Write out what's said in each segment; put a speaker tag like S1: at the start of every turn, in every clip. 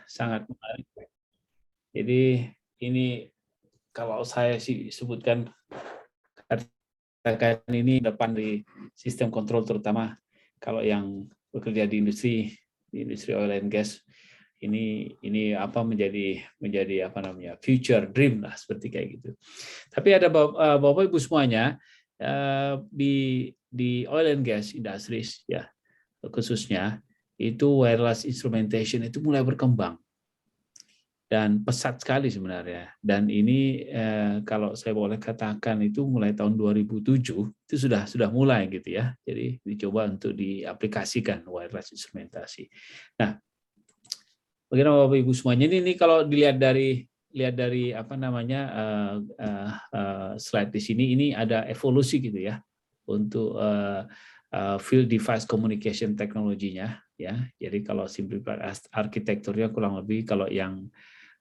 S1: sangat menarik. Jadi ini kalau saya sih sebutkan, katakan ini depan di sistem kontrol, terutama kalau yang bekerja di industri oil and gas, ini apa menjadi apa namanya future dream lah, seperti kayak gitu. Tapi ada Bapak Ibu semuanya, di oil and gas industries ya khususnya, itu wireless instrumentation itu mulai berkembang dan pesat sekali sebenarnya. Dan ini kalau saya boleh katakan itu mulai tahun 2007 itu sudah mulai gitu ya. Jadi dicoba untuk diaplikasikan wireless instrumentasi. Nah, bagaimana Bapak Ibu semuanya, ini kalau dilihat dari apa namanya slide di sini, ini ada evolusi gitu ya untuk field device communication teknologinya ya. Jadi kalau simplified arsitekturnya kurang lebih, kalau yang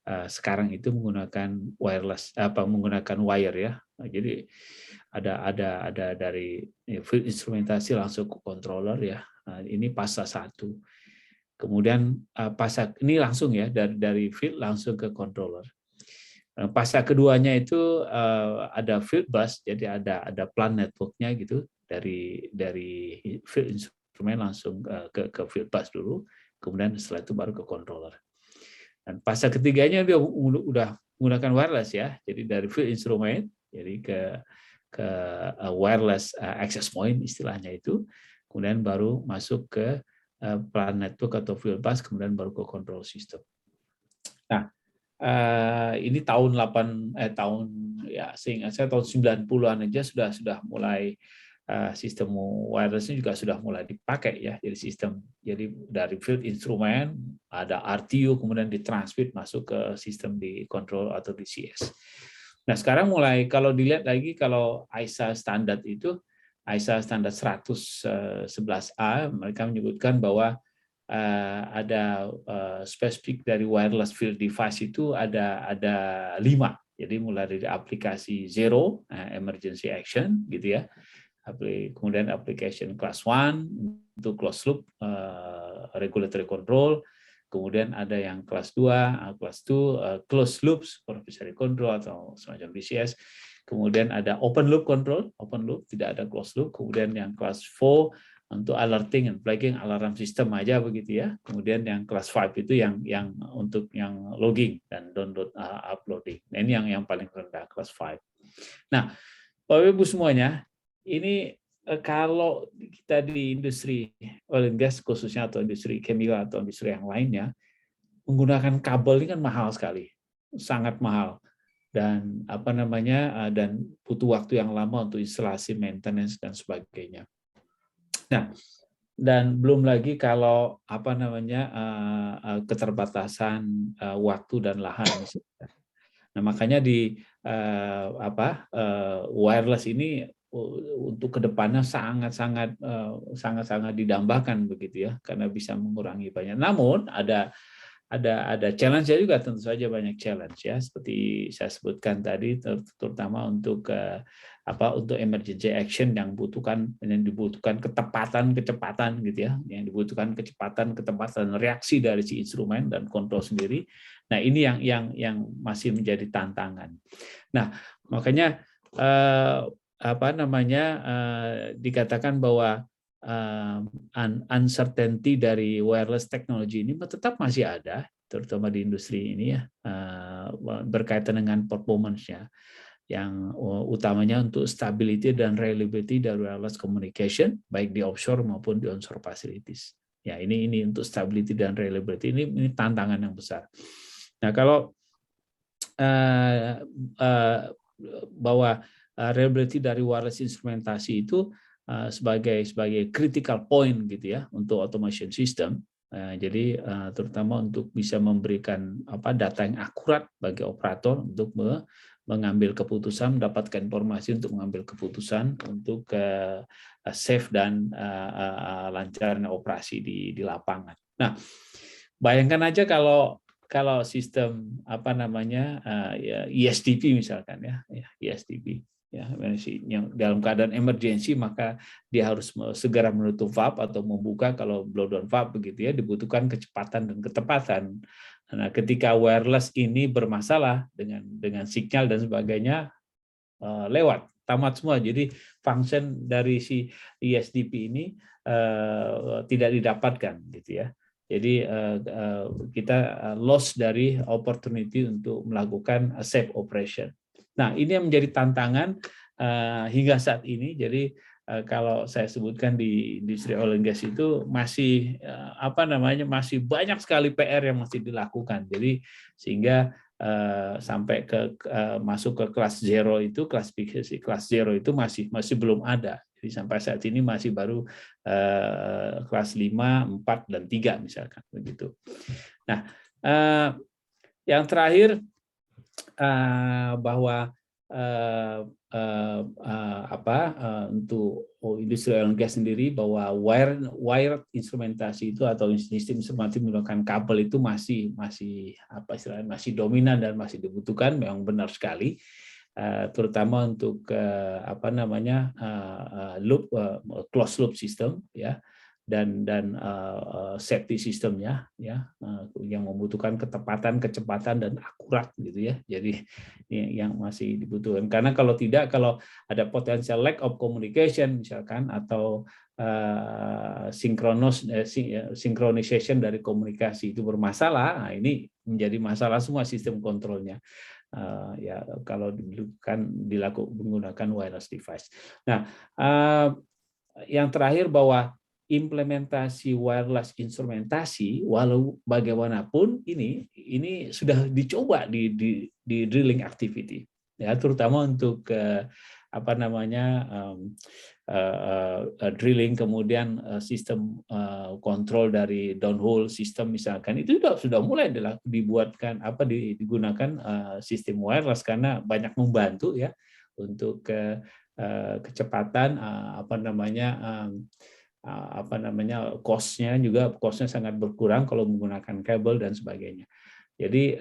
S1: sekarang itu menggunakan wireless, menggunakan wire ya. Jadi ada dari field instrumentasi langsung ke controller ya. Nah, ini fase 1. Kemudian fase ini langsung ya dari field langsung ke controller. Fase keduanya itu ada field bus, jadi ada plan networknya gitu, dari field instrument langsung ke field bus dulu, kemudian setelah itu baru ke controller. Dan fase ketiganya dia udah menggunakan wireless ya, jadi dari field instrument jadi ke wireless access point istilahnya itu, kemudian baru masuk ke plan network atau field bus, kemudian baru ke control system. Nah, ini tahun ya seingat saya tahun 90-an aja sudah mulai sistem wirelessnya juga sudah mulai dipakai ya. Jadi dari field instrument ada RTU, kemudian ditransmit masuk ke sistem di control atau di CS. Nah, sekarang mulai kalau dilihat lagi, kalau ISA standar itu, ISA standar 111A, mereka menyebutkan bahwa ada spesifik dari wireless field device itu ada 5. Jadi mulai dari aplikasi zero, emergency action gitu ya. Kemudian application class 1 untuk closed loop regulatory control. Kemudian ada yang kelas 2, kelas 2 closed loop supervisory control atau semacam BCS. Kemudian ada open loop control, open loop tidak ada closed loop. Kemudian yang kelas 4 untuk alerting and flagging, alarm system aja begitu ya. Kemudian yang kelas 5 itu yang untuk yang logging dan download uploading. Nah, ini yang paling rendah, kelas 5. Nah, Bapak Ibu semuanya, ini kalau kita di industri oil and gas khususnya, atau industri kimia atau industri yang lainnya, menggunakan kabel ini kan mahal sekali, sangat mahal, dan apa namanya dan butuh waktu yang lama untuk instalasi, maintenance dan sebagainya. Nah, dan belum lagi kalau apa namanya keterbatasan waktu dan lahan. Nah, makanya di wireless ini untuk kedepannya sangat-sangat didambakan begitu ya, karena bisa mengurangi banyak. Namun ada challenge-nya juga, tentu saja banyak challenge ya, seperti saya sebutkan tadi, terutama untuk untuk emergency action yang dibutuhkan kecepatan gitu ya, yang dibutuhkan ketepatan reaksi dari si instrumen dan kontrol sendiri. Nah, ini yang masih menjadi tantangan. Nah, makanya dikatakan bahwa uncertainty dari wireless technology ini tetap masih ada, terutama di industri ini ya, berkaitan dengan performance-nya, yang utamanya untuk stability dan reliability dari wireless communication baik di offshore maupun di onshore facilities. Ya, ini untuk stability dan reliability ini tantangan yang besar. Nah, kalau bahwa reliability dari wireless instrumentasi itu sebagai critical point gitu ya untuk automation system. Jadi terutama untuk bisa memberikan data yang akurat bagi operator untuk mengambil keputusan, mendapatkan informasi untuk mengambil keputusan untuk safe dan lancarnya operasi di lapangan. Nah, bayangkan aja kalau sistem ESDP misalkan ya ESDP ya, yang dalam keadaan emergensi maka dia harus segera menutup valve atau membuka kalau blow down valve begitu ya, dibutuhkan kecepatan dan ketepatan Nah, ketika wireless ini bermasalah dengan sinyal dan sebagainya, lewat tamat semua. Jadi function dari si ESDP ini tidak didapatkan, gitu ya. Jadi kita loss dari opportunity untuk melakukan safe operation. Nah, ini yang menjadi tantangan hingga saat ini. Jadi kalau saya sebutkan di industri oil and gas itu masih masih banyak sekali PR yang masih dilakukan. Jadi sehingga sampai masuk ke kelas zero itu, klasifikasi kelas zero itu masih belum ada. Jadi sampai saat ini masih baru kelas 5, 4, dan 3 misalkan begitu. Nah, yang terakhir bahwa untuk industri oil and gas sendiri, bahwa wired instrumentasi itu atau sistem informasi menggunakan kabel itu masih dominan dan masih dibutuhkan, memang benar sekali, terutama untuk closed loop system, ya, dan safety sistemnya, ya, yang membutuhkan ketepatan, kecepatan, dan akurat, gitu ya. Jadi yang masih dibutuhkan, karena kalau ada potensial lack of communication misalkan, atau synchronization dari komunikasi itu bermasalah, nah ini menjadi masalah semua sistem kontrolnya. Ya, kalau dilakukan menggunakan wireless device. Nah, yang terakhir, bahwa implementasi wireless instrumentasi, walau bagaimanapun ini sudah dicoba di drilling activity, ya, terutama untuk drilling, kemudian sistem kontrol dari downhole system misalkan, itu sudah mulai dibuatkan digunakan sistem wireless, karena banyak membantu, ya, untuk kecepatan, cost-nya sangat berkurang kalau menggunakan kabel dan sebagainya. Jadi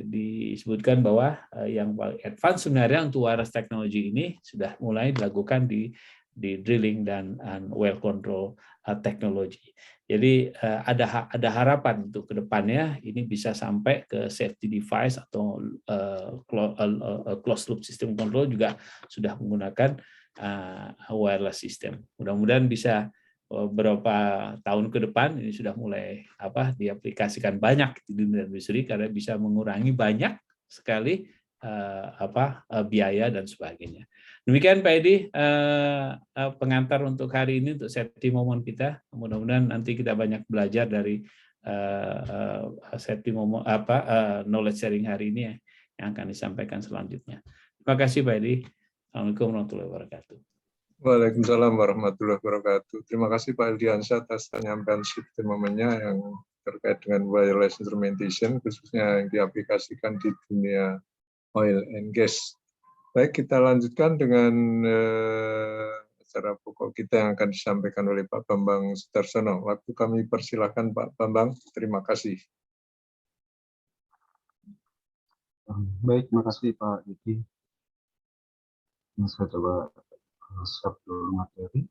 S1: disebutkan bahwa yang paling advance sebenarnya untuk wireless technology ini sudah mulai dilakukan di drilling dan well control technology. Jadi ada harapan untuk kedepannya ini bisa sampai ke safety device atau closed loop system control juga sudah menggunakan wireless system. Mudah-mudahan bisa beberapa tahun ke depan ini sudah mulai diaplikasikan banyak di dunia industri, karena bisa mengurangi banyak sekali biaya dan sebagainya. Demikian Pak Edi, pengantar untuk hari ini, untuk safety moment kita. Mudah-mudahan nanti kita banyak belajar dari safety moment knowledge sharing hari ini, yang akan disampaikan selanjutnya. Terima kasih Pak Edi. Assalamualaikum warahmatullahi wabarakatuh.
S2: Waalaikumsalam warahmatullahi wabarakatuh. Terima kasih Pak Eldiansyah atas penyampaian momennya yang terkait dengan wireless instrumentation, khususnya yang diaplikasikan di dunia oil and gas. Baik, kita lanjutkan dengan acara pokok kita yang akan disampaikan oleh Pak Bambang Sudarsono. Waktu kami persilahkan Pak Bambang. Terima kasih.
S3: Baik, terima kasih Pak Diki. Ini saya coba share dulu materi.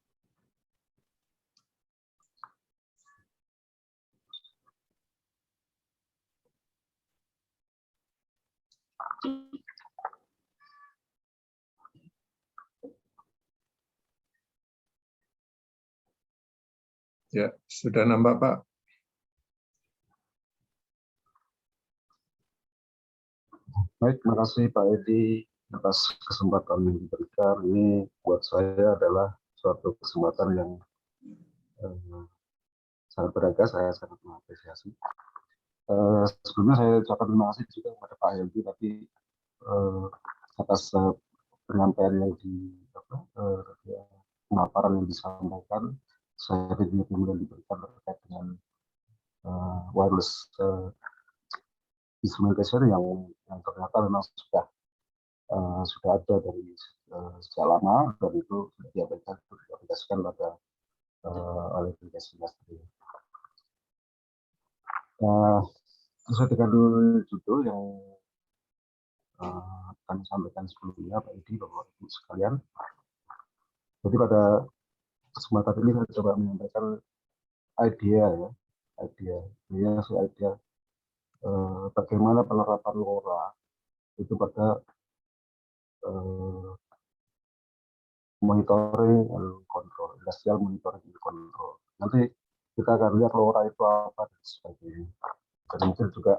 S2: Ya, sudah nampak Pak?
S3: Baik, terima kasih Pak Edi atas kesempatan yang diberikan. Ini buat saya adalah suatu kesempatan yang sangat berharga, saya sangat mengapresiasi. Sebelumnya saya ucapkan terima kasih juga kepada Pak Heldi tadi atas penyampaian yang pemaparan yang disampaikan. Saya kemudian diberikan terkait dengan wireless instrumentation yang ternyata memang sudah ada dari sejak lama, dan itu sudah diaplikasikan pada oleh industri. Sesuai dengan judul yang kami sampaikan sebelumnya Pak Edi, Bapak Ibu sekalian. Jadi pada kesempatan ini saya coba menyampaikan idea. Ini adalah idea bagaimana penerapan LoRa itu pada monitoring and control, industrial monitoring and control. Nanti kita akan lihat LoRa itu apa dan sebagainya. Dan mungkin juga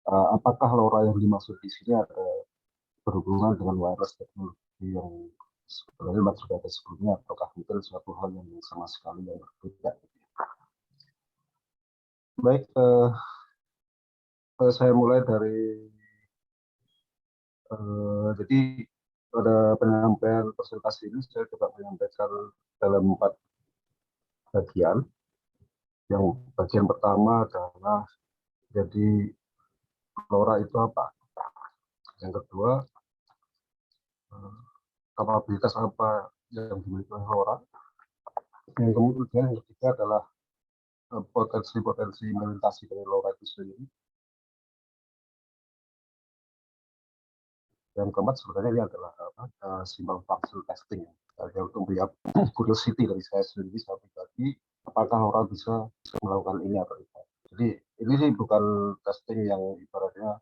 S3: apakah LoRa yang dimaksud di sini ada berhubungan dengan wireless teknologi yang sebenarnya sudah ada sebelumnya, ataukah mungkin suatu hal yang sama sekali yang berbeda. Baik, saya mulai dari jadi pada penyampaian presentasi ini saya coba menyampaikan dalam 4 bagian. Yang bagian pertama adalah jadi LoRa itu apa? Yang kedua, kapabilitas apa yang dimiliki oleh LoRa? Yang kemudian yang ketiga adalah potensi-potensi melintasi dari LoRa itu sendiri. Yang keempat sebenarnya ini adalah simple function testing, untuk melihat curiosity dari saya sendiri, saya pribadi, apakah LoRa bisa melakukan ini atau tidak. Jadi ini sih bukan testing yang ibaratnya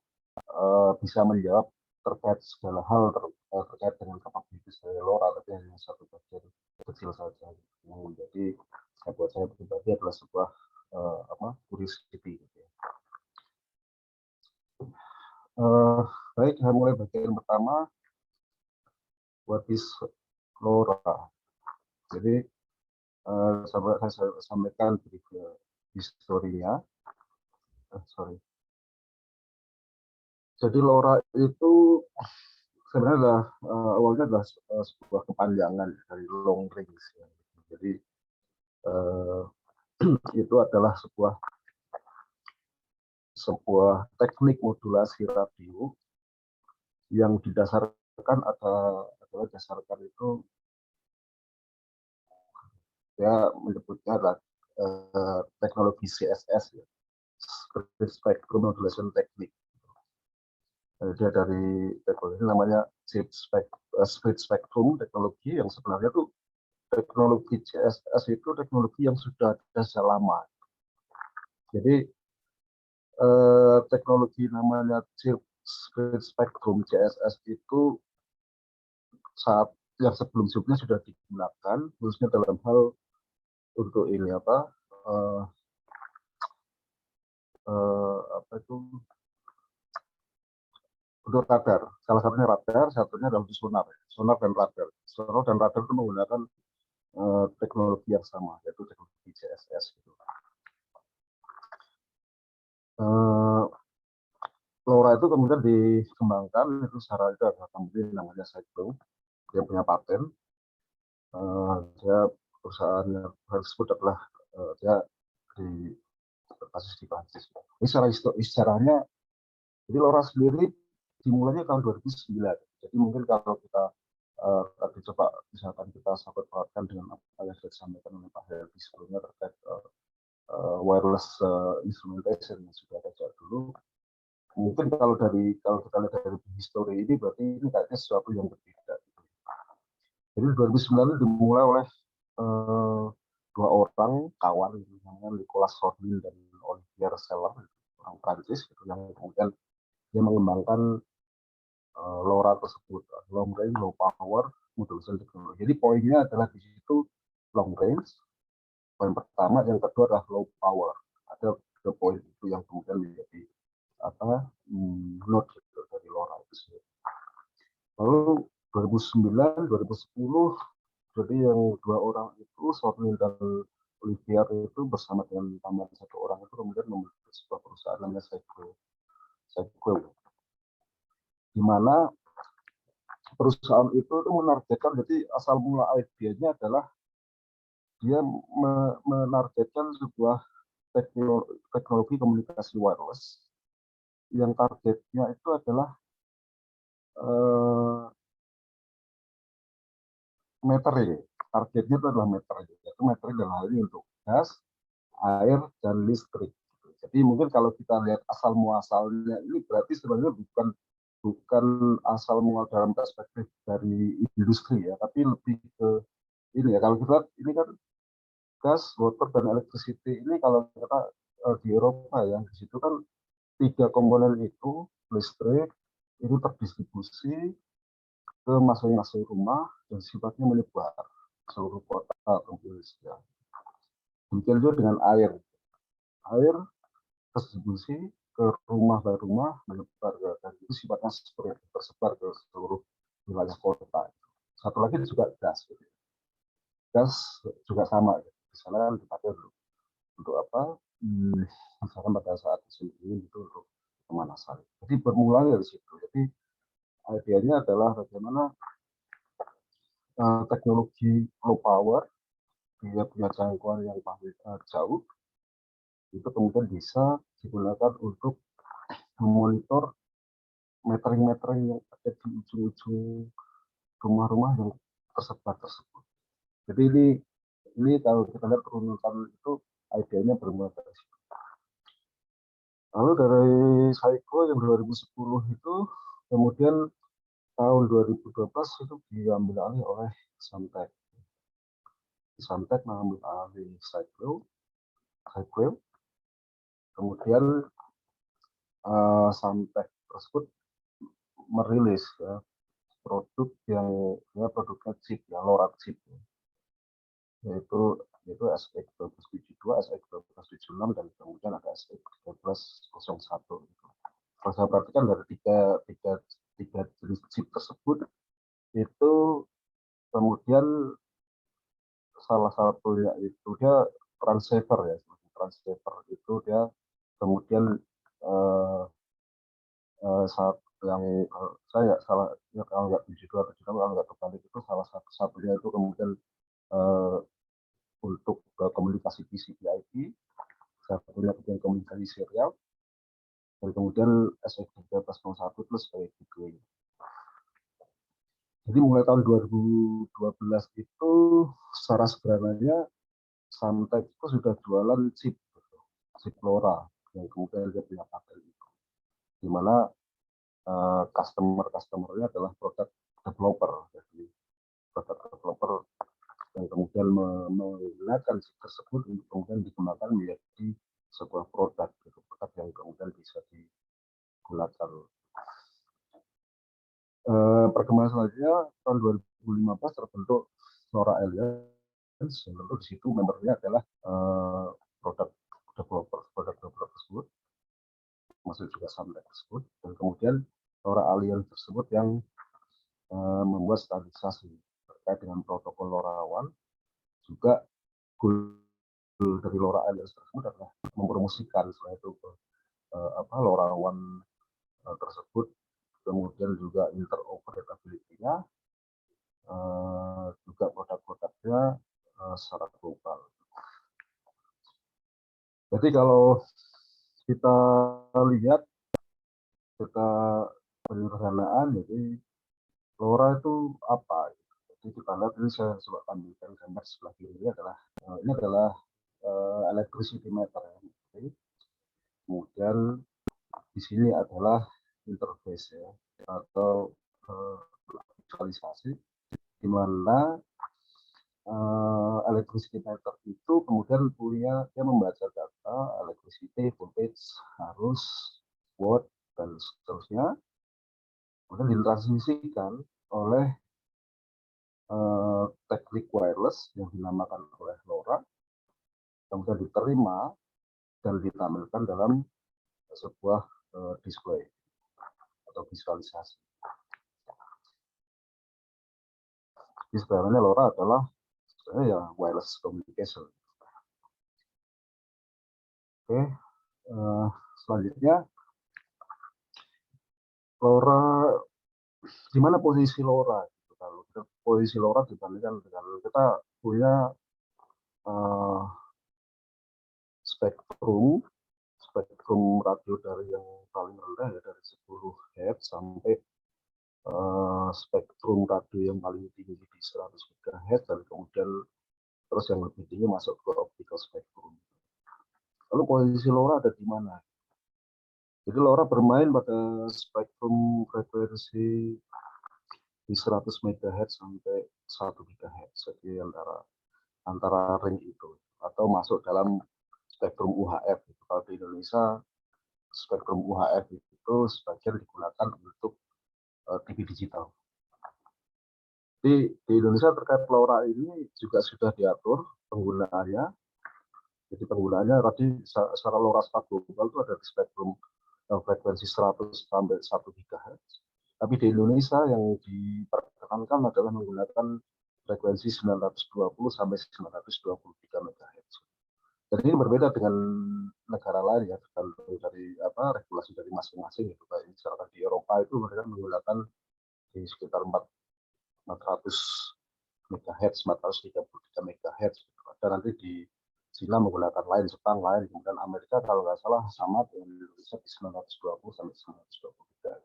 S3: bisa menjawab terkait segala hal terkait dengan kapabilitas dari LoRa, tapi hanya satu bagian kecil saja yang menjadi buat saya pribadi adalah sebuah curiosity. Gitu ya. Baik, saya mulai bagian pertama. What is LoRa? Jadi saya sampaikan brief historinya. Jadi LoRa itu sebenarnya adalah awalnya adalah sebuah kepanjangan dari long range. Ya. Jadi itu adalah sebuah teknik modulasi radio yang didasarkan adalah dasarkan itu ya menyebutnya adalah teknologi CSS, ya, Spectrum Modulation Technique. Dia dari teknologi namanya split spectrum teknologi, yang sebenarnya itu teknologi CSS itu teknologi yang sudah ada sejak lama. Jadi teknologi namanya split spectrum CSS itu saat yang sebelum-sebelumnya sudah digunakan, khususnya dalam hal untuk ini apa itu untuk radar. Salah satunya radar, satunya adalah sonar. Sonar dan radar. Sonar dan radar itu menggunakan teknologi yang sama, yaitu teknologi CSS. Gitu. LoRa itu kemudian dikembangkan itu secara itu ada company namanya Cyclo, dia punya paten. Dia perusahaan tersebut adalah dia di berbasis di Prancis. Ini sejarahnya, jadi LoRa sendiri dimulainya tahun 2009. Jadi mungkin kalau kita tadi coba misalkan kita sahabat perhatikan dengan apa yang sudah disampaikan oleh Pak Helvi sebelumnya terkait wireless instrumentation yang sudah ada sejak dulu. Mungkin kalau kita lihat dari history ini berarti ini kayaknya sesuatu yang berbeda. Jadi 2009 dimulai oleh 2 orang kawan, namanya Nicolas Rodin dan Olivier Seller, orang Prancis, gitu, yang kemudian dia mengembangkan LoRa tersebut, long range, low power modulation technology. Jadi poinnya adalah di situ long range, poin pertama, yang kedua adalah low power. Ada 3 poin itu yang kemudian menjadi node dari LoRa itu sendiri. Lalu 2009, 2010, jadi yang 2 orang itu, Sorlin dan Olivier itu bersama dengan tambahan 1 orang itu kemudian membentuk sebuah perusahaan namanya Cyclo, di mana perusahaan itu menargetkan, jadi asal mula idenya adalah dia menargetkan sebuah teknologi komunikasi wireless yang targetnya itu adalah metering. Targetnya itu adalah metering. Yaitu metering dalam hal ini untuk gas, air, dan listrik. Jadi mungkin kalau kita lihat asal muasalnya ini berarti sebenarnya bukan asal muasal dalam perspektif dari industri ya, tapi lebih ke ini ya. Kalau kita lihat ini kan gas, water, dan electricity ini kalau kita di Eropa ya, di situ kan tiga komponen itu, listrik, itu terdistribusi ke masing-masing rumah dan sifatnya menyebar seluruh kota Indonesia. Demikian juga dengan air. Air terdistribusi ke rumah ke rumah, menyebar ke, dan itu sifatnya tersebar ke seluruh wilayah kota. Satu lagi juga gas. Gas juga sama. Misalnya dipakai untuk apa? Misalkan pada saat musim dingin itu untuk pemanasan. Jadi bermula dari situ. Jadi idenya adalah bagaimana teknologi low power dia punya jangkauan yang jauh itu kemudian bisa digunakan untuk memonitor metering-metering yang ada di ujung-ujung rumah-rumah yang tersebar tersebut. Jadi ini kalau kita lihat perunutan itu idenya bermula dari situ. Lalu dari Saiko yang 2010 itu kemudian tahun 2012 itu diambil alih oleh Samtek. Samtek mengambil alih Saiko. Kemudian Samtek tersebut merilis ya, produk yang ya, produknya chip ya, LoRa chip ya. yaitu SX1272, SX1276 dan kemudian ada SX1301 gitu. Kalau saya perhatikan dari tiga jenis chip tersebut itu kemudian salah satunya itu dia transceiver ya, transceiver itu dia kemudian saat yang saya nggak salah ya, kalau nggak 72 atau kalau nggak terbalik itu salah satunya itu kemudian untuk komunikasi TCP/IP, satunya kemudian komunikasi serial, dan kemudian SX1301 plus sebagai gateway. Jadi mulai tahun 2012 itu secara sederhananya Samtek itu sudah jualan chip LoRa yang kemudian dia punya paten itu, di mana customer-customernya adalah produk developer, jadi produk developer yang kemudian menggunakan chip tersebut untuk kemudian dikembangkan menjadi sebuah produk yang kemudian bisa digunakan. Perkembangan selanjutnya tahun 2015 terbentuk LoRa Alliance, yang tentu di situ membernya adalah produk developer tersebut, masuk juga Samtek tersebut, dan kemudian LoRa Alliance tersebut yang membuat standarisasi terkait dengan protokol LoRaWAN. Juga goal dari LoRa Alliance tersebut adalah mempromosikan selain itu LoRaWAN tersebut, kemudian juga interoperability-nya, juga produk-produknya secara global. Jadi kalau kita lihat, kita penyederhanaan, jadi LoRa itu apa? Jadi kita lihat, ini saya coba tampilkan gambar sebelah kiri ini adalah electricity meter. Jadi, kemudian di sini adalah interface ya, atau visualisasi, di mana electricity meter itu kemudian dia membaca data electricity, voltage, arus, watt, dan seterusnya, kemudian ditransmisikan oleh teknik wireless yang dinamakan oleh LoRa, kemudian diterima dan ditampilkan dalam sebuah display atau visualisasi. Jadi sebenarnya LoRa adalah ya wireless communication. Oke, selanjutnya LoRa, di mana posisi LoRa? Kalau posisi LoRa dibandingkan dengan kita punya spektrum radio dari yang paling rendah ya dari 10 Hz sampai spektrum radio yang paling tinggi di 100 MHz, dan kemudian terus yang lebih tinggi masuk ke optical spektrum. Lalu posisi LoRa ada di mana? Jadi LoRa bermain pada spektrum frekuensi di 100 MHz sampai 1 GHz, jadi antara ring itu, atau masuk dalam spektrum UHF. Kalau di Indonesia spektrum UHF itu sebagian digunakan untuk TV digital. Di Indonesia terkait LoRa ini juga sudah diatur penggunaannya. Jadi penggunaannya tadi secara LoRa global itu ada di spektrum frekuensi 100 sampai 1 GHz. Tapi di Indonesia yang diperkenankan adalah menggunakan frekuensi 920 sampai 923 MHz. Jadi ini berbeda dengan negara lain ya, tergantung dari regulasi dari masing-masing gitu. Misalkan di Eropa itu mereka menggunakan di sekitar 400 MHz, 433 MHz. Dan nanti di Cina menggunakan lain, Jepang lain, kemudian Amerika kalau nggak salah sama dengan Indonesia di 920 sampai 923.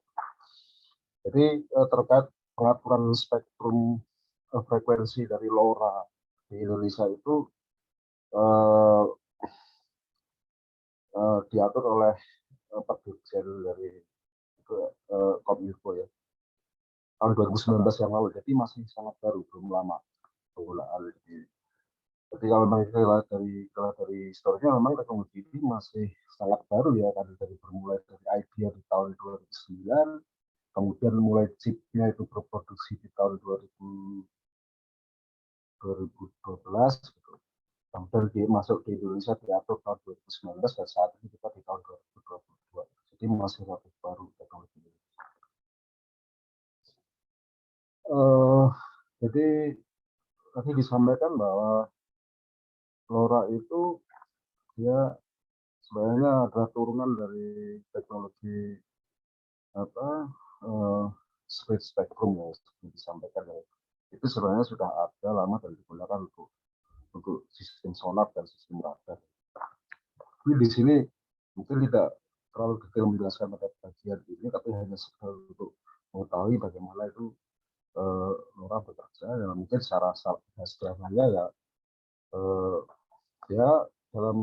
S3: Jadi terkait pengaturan spektrum frekuensi dari LoRa di Indonesia itu diatur oleh Dirjen dari Kominfo ya tahun 2019 yang lalu, jadi masih sangat baru, belum lama penggunaan. Jadi kalau memang dari historinya memang teknologi ini masih sangat baru ya, kan dari bermulai dari idea di tahun 2009, kemudian mulai chipnya itu berproduksi di tahun 2012 gitu. Kemudian masuk di Indonesia diatur tahun 2019 dan saat ini kita di tahun 2022. Jadi masih relatif baru teknologi ini. Jadi tadi disampaikan bahwa LoRa itu dia sebenarnya adalah turunan dari teknologi split spectrum yang disampaikan ya. Itu sebenarnya sudah ada lama dan digunakan untuk sistem sonar dan sistem radar. Tapi di sini mungkin tidak terlalu detail menjelaskan pada bagian ini, tapi hanya sekedar untuk mengetahui bagaimana itu LoRa bekerja. Ya, mungkin secara sederhananya ya dalam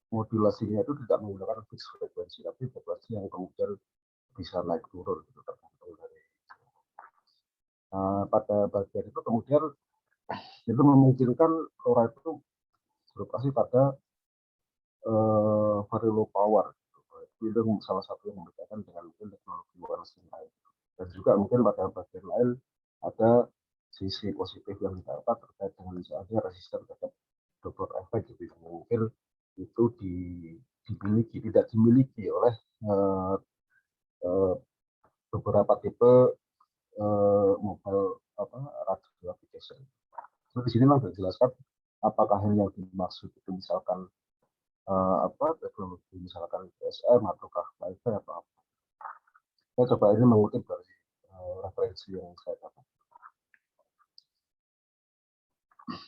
S3: modulasinya itu tidak menggunakan fixed frekuensi, tapi frekuensi yang kemudian bisa naik turun gitu, tergantung dari pada bagian itu kemudian itu memungkinkan LoRa itu beroperasi pada very low power gitu. Itu salah satu yang membedakan dengan mungkin teknologi wireless yang lain. Dan juga mungkin pada bagian lain ada sisi positif yang didapat terkait dengan misalnya resisten terhadap Doppler effect gitu. Mungkin itu tidak dimiliki oleh beberapa tipe mobile radio application. So, di sini memang dijelaskan apakah yang dimaksud itu misalkan teknologi misalkan GSM ataukah Wi-Fi atau apa. Saya coba ini mengutip dari referensi yang saya dapat.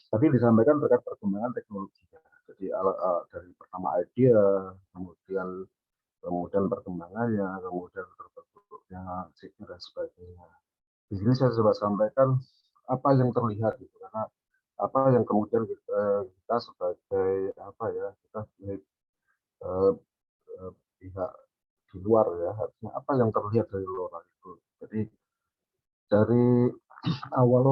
S3: Tadi disampaikan terkait perkembangan teknologinya. Jadi dari pertama idea, kemudian perkembangannya, kemudian terbentuknya chipnya dan sebagainya. Di sini saya coba sampaikan apa yang terlihat gitu, karena apa yang kemudian kita sebagai kita sebagai pihak di luar ya, artinya apa yang terlihat dari LoRa itu. Jadi dari awal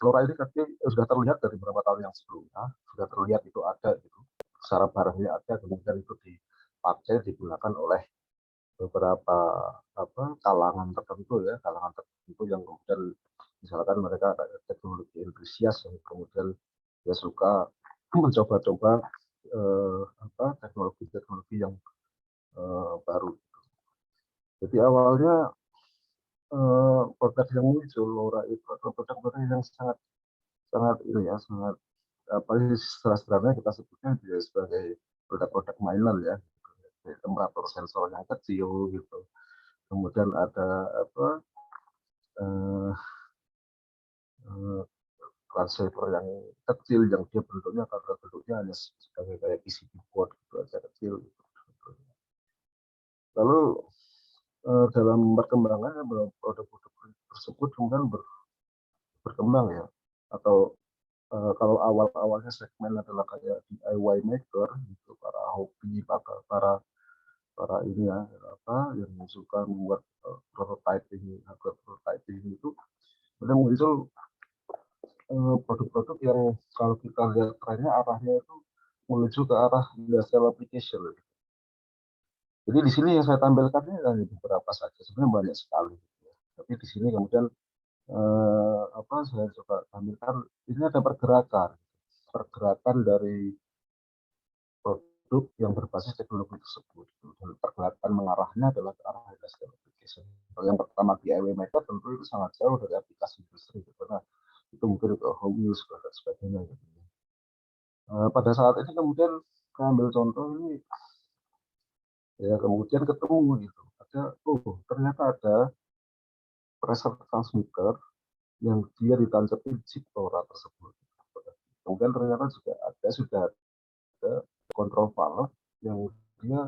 S3: LoRa ini tadi sudah terlihat dari beberapa tahun yang sebelumnya, sudah terlihat itu ada gitu, secara barangnya ada, kemudian itu dipakai digunakan oleh beberapa kalangan tertentu yang kemudian misalkan mereka teknologi entusias yang kemudian dia suka mencoba-coba teknologi yang baru. Jadi awalnya produk yang muncul LoRa itu atau produk-produk yang sangat ini ya, sangat sebenarnya kita sebutnya sebagai produk-produk mainan ya, temperatur sensor yang kecil gitu. Kemudian ada transceiver yang kecil yang dia bentuknya hanya sebagai kayak PCB board gitu aja kecil gitu. Lalu dalam perkembangannya produk-produk tersebut kemudian berkembang ya, atau kalau awalnya segmen adalah kayak DIY maker gitu, para hobi, para ini ya yang suka membuat prototyping itu, kemudian muncul produk-produk yang kalau kita lihat trennya arahnya itu menuju ke arah industrial application. Jadi di sini yang saya tampilkan ini hanya beberapa saja, sebenarnya banyak sekali. Tapi di sini kemudian saya coba tampilkan ini ada pergerakan dari produk yang berbasis teknologi tersebut, dan pergerakan mengarahnya adalah ke arah industrial application. Kalau yang pertama DIY maker tentu itu sangat jauh dari aplikasi industri, karena itu mungkin ke home use dan sebagainya. Pada saat ini kemudian saya ambil contoh ini, ya kemudian ketemu gitu, ternyata ada pressure transmitter yang dia ditancapin chip LoRa tersebut. Kemudian ternyata juga sudah ada control valve yang dia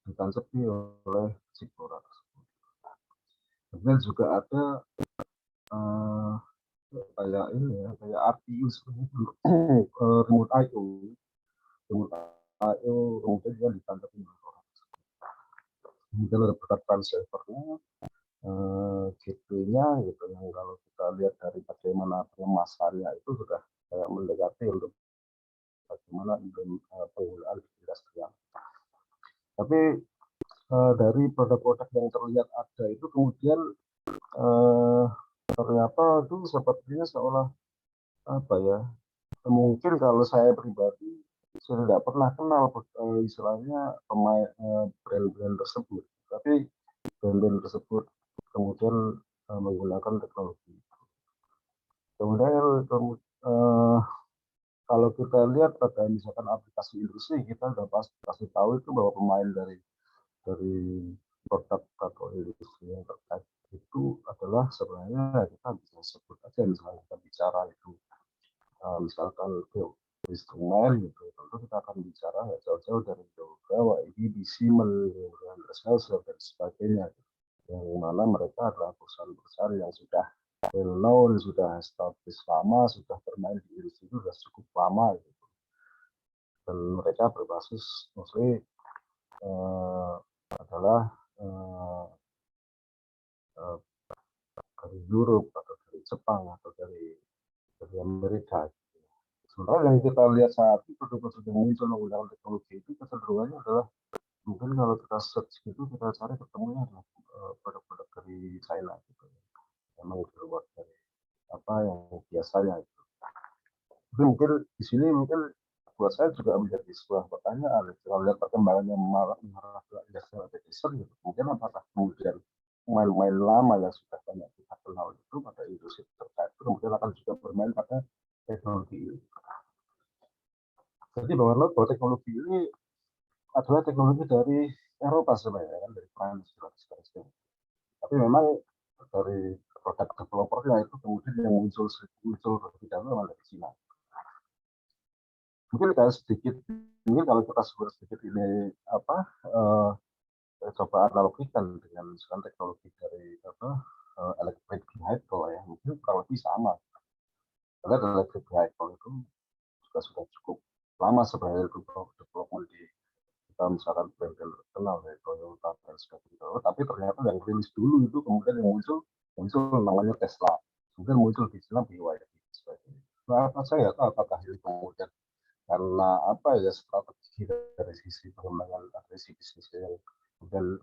S3: ditancapi oleh chip LoRa tersebut. Kemudian juga ada kayak ini ya, kayak RTU remote I/O, kemudian dia ditancapi oleh LoRa. Kemudian ada berat transceivernya, gateway-nya gitu, yang kalau kita lihat dari bagaimana pengemasannya itu sudah kayak mendekati untuk bagaimana penggunaan di industrial. Tapi dari produk-produk yang terlihat ada itu kemudian ternyata itu sepertinya seolah mungkin kalau saya pribadi saya tidak pernah kenal istilahnya pemain brand-brand tersebut, tapi brand-brand tersebut kemudian menggunakan teknologi. Kemudian kalau kita lihat pada misalkan aplikasi industri, kita sudah pasti tahu itu bahwa pemain dari produk atau industri yang terkait itu adalah sebenarnya kita bisa sebut aja, misalnya kita bicara itu misalkan instrumen gitu, tentu kita akan bicara jauh-jauh dari Yoga, IDB, Siemens, dan sebagainya, yang mana mereka adalah perusahaan-perusahaan yang sudah well known, sudah established lama, sudah bermain di industri itu sudah cukup lama gitu. Dan mereka berbasis mostly adalah dari Europe atau dari Jepang atau dari Amerika. Sebenarnya yang kita lihat saat itu produk-produk yang muncul menggunakan teknologi itu kecenderungannya adalah mungkin kalau kita search gitu kita cari ketemunya adalah produk-produk dari China gitu. Memang di luar dari apa yang biasanya itu. Tapi mungkin di sini mungkin buat saya juga menjadi sebuah pertanyaan kalau lihat perkembangannya mengarah ke industrial application gitu. Mungkin apakah kemudian pemain-pemain lama yang sudah banyak kita kenal itu pada industri terkait itu kemudian akan juga bermain pada teknologi ini. Jadi bahwa teknologi ini adalah teknologi dari Eropa sebenarnya, kan, dari Prancis. Tapi memang dari produk developernya itu kemudian yang muncul lebih dahulu dari China. Mungkin kalau kita sebut sedikit ini coba analogikan dengan misalkan teknologi dari electric vehicle ya, mungkin kurang lebih sama. Karena electric vehicle itu juga sudah cukup lama sebenarnya development di kita misalkan brand-brand terkenal ya Toyota dan sebagainya. Tapi ternyata yang rilis dulu itu kemudian yang muncul namanya Tesla. Kemudian muncul di China BYD sebagainya. Nah, saya nggak tahu apakah ini kemudian karena strategi dari sisi pengembangan dari sisi bisnis yang kemudian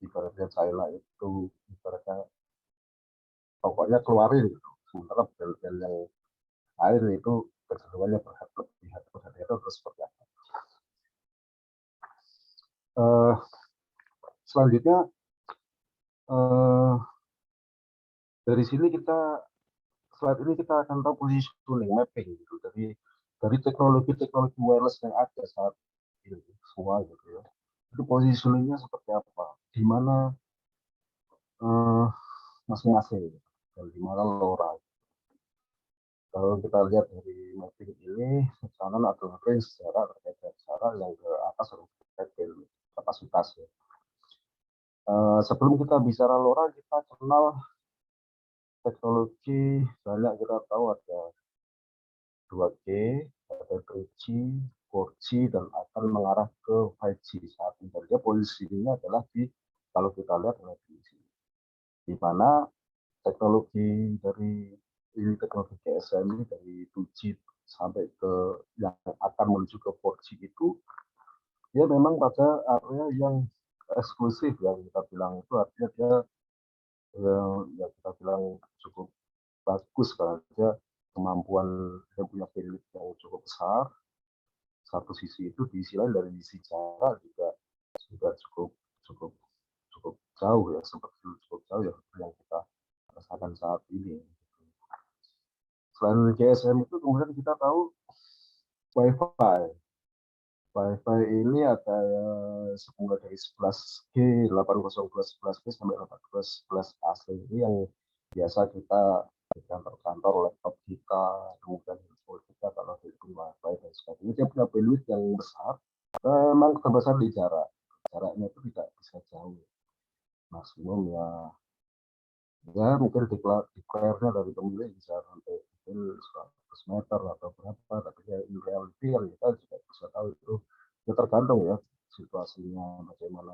S3: ibaratnya China itu ibaratnya pokoknya keluarin gitu. Sementara brand-brand yang lain itu kecenderungannya berhati-hati terus seperti apa. Selanjutnya dari sini slide ini kita akan tahu positioning mapping gitu dari teknologi wireless yang ada saat ini semua gitu ya. Itu positioningnya seperti apa, di mana masing-masing gitu, dan di mana LoRa. Kalau kita lihat dari mapping ini, kanan adalah range jarak terkait jarak, yang ke atas adalah terkait kapasitas ya. Sebelum kita bicara LoRa, kita kenal teknologi banyak, kita tahu ada 2G, ada 3G, 4G, dan akan mengarah ke 5G saat ini. Dia posisinya adalah kalau kita lihat di sini, di mana teknologi dari ini teknologi GSM ini dari 2G sampai ke yang akan menuju ke 4G itu, dia memang pada area yang eksklusif yang kita bilang itu, artinya dia yang kita bilang cukup bagus karena dia kemampuan, dia punya bandwidth yang cukup besar. Satu sisi itu, di sisi lain dari sisi jarak juga cukup cukup cukup jauh ya, seperti cukup jauh ya yang kita rasakan saat ini. Selain GSM itu kemudian kita tahu Wi-Fi. Wi-Fi ini ada semula dari 11G, 802.11G sampai 802.11AC ini yang biasa kita di kantor-kantor, laptop kita, kemudian handphone kita kalau itu Wi-Fi dan sebagainya. Dia punya bandwidth yang besar, memang terbesar di jarak. Jaraknya itu tidak bisa jauh. Maksimum ya mungkin declare-nya dari pemilik bisa sampai mungkin 100 meter atau berapa, tapi ya in reality kan kita juga bisa tahu itu ya tergantung ya situasinya bagaimana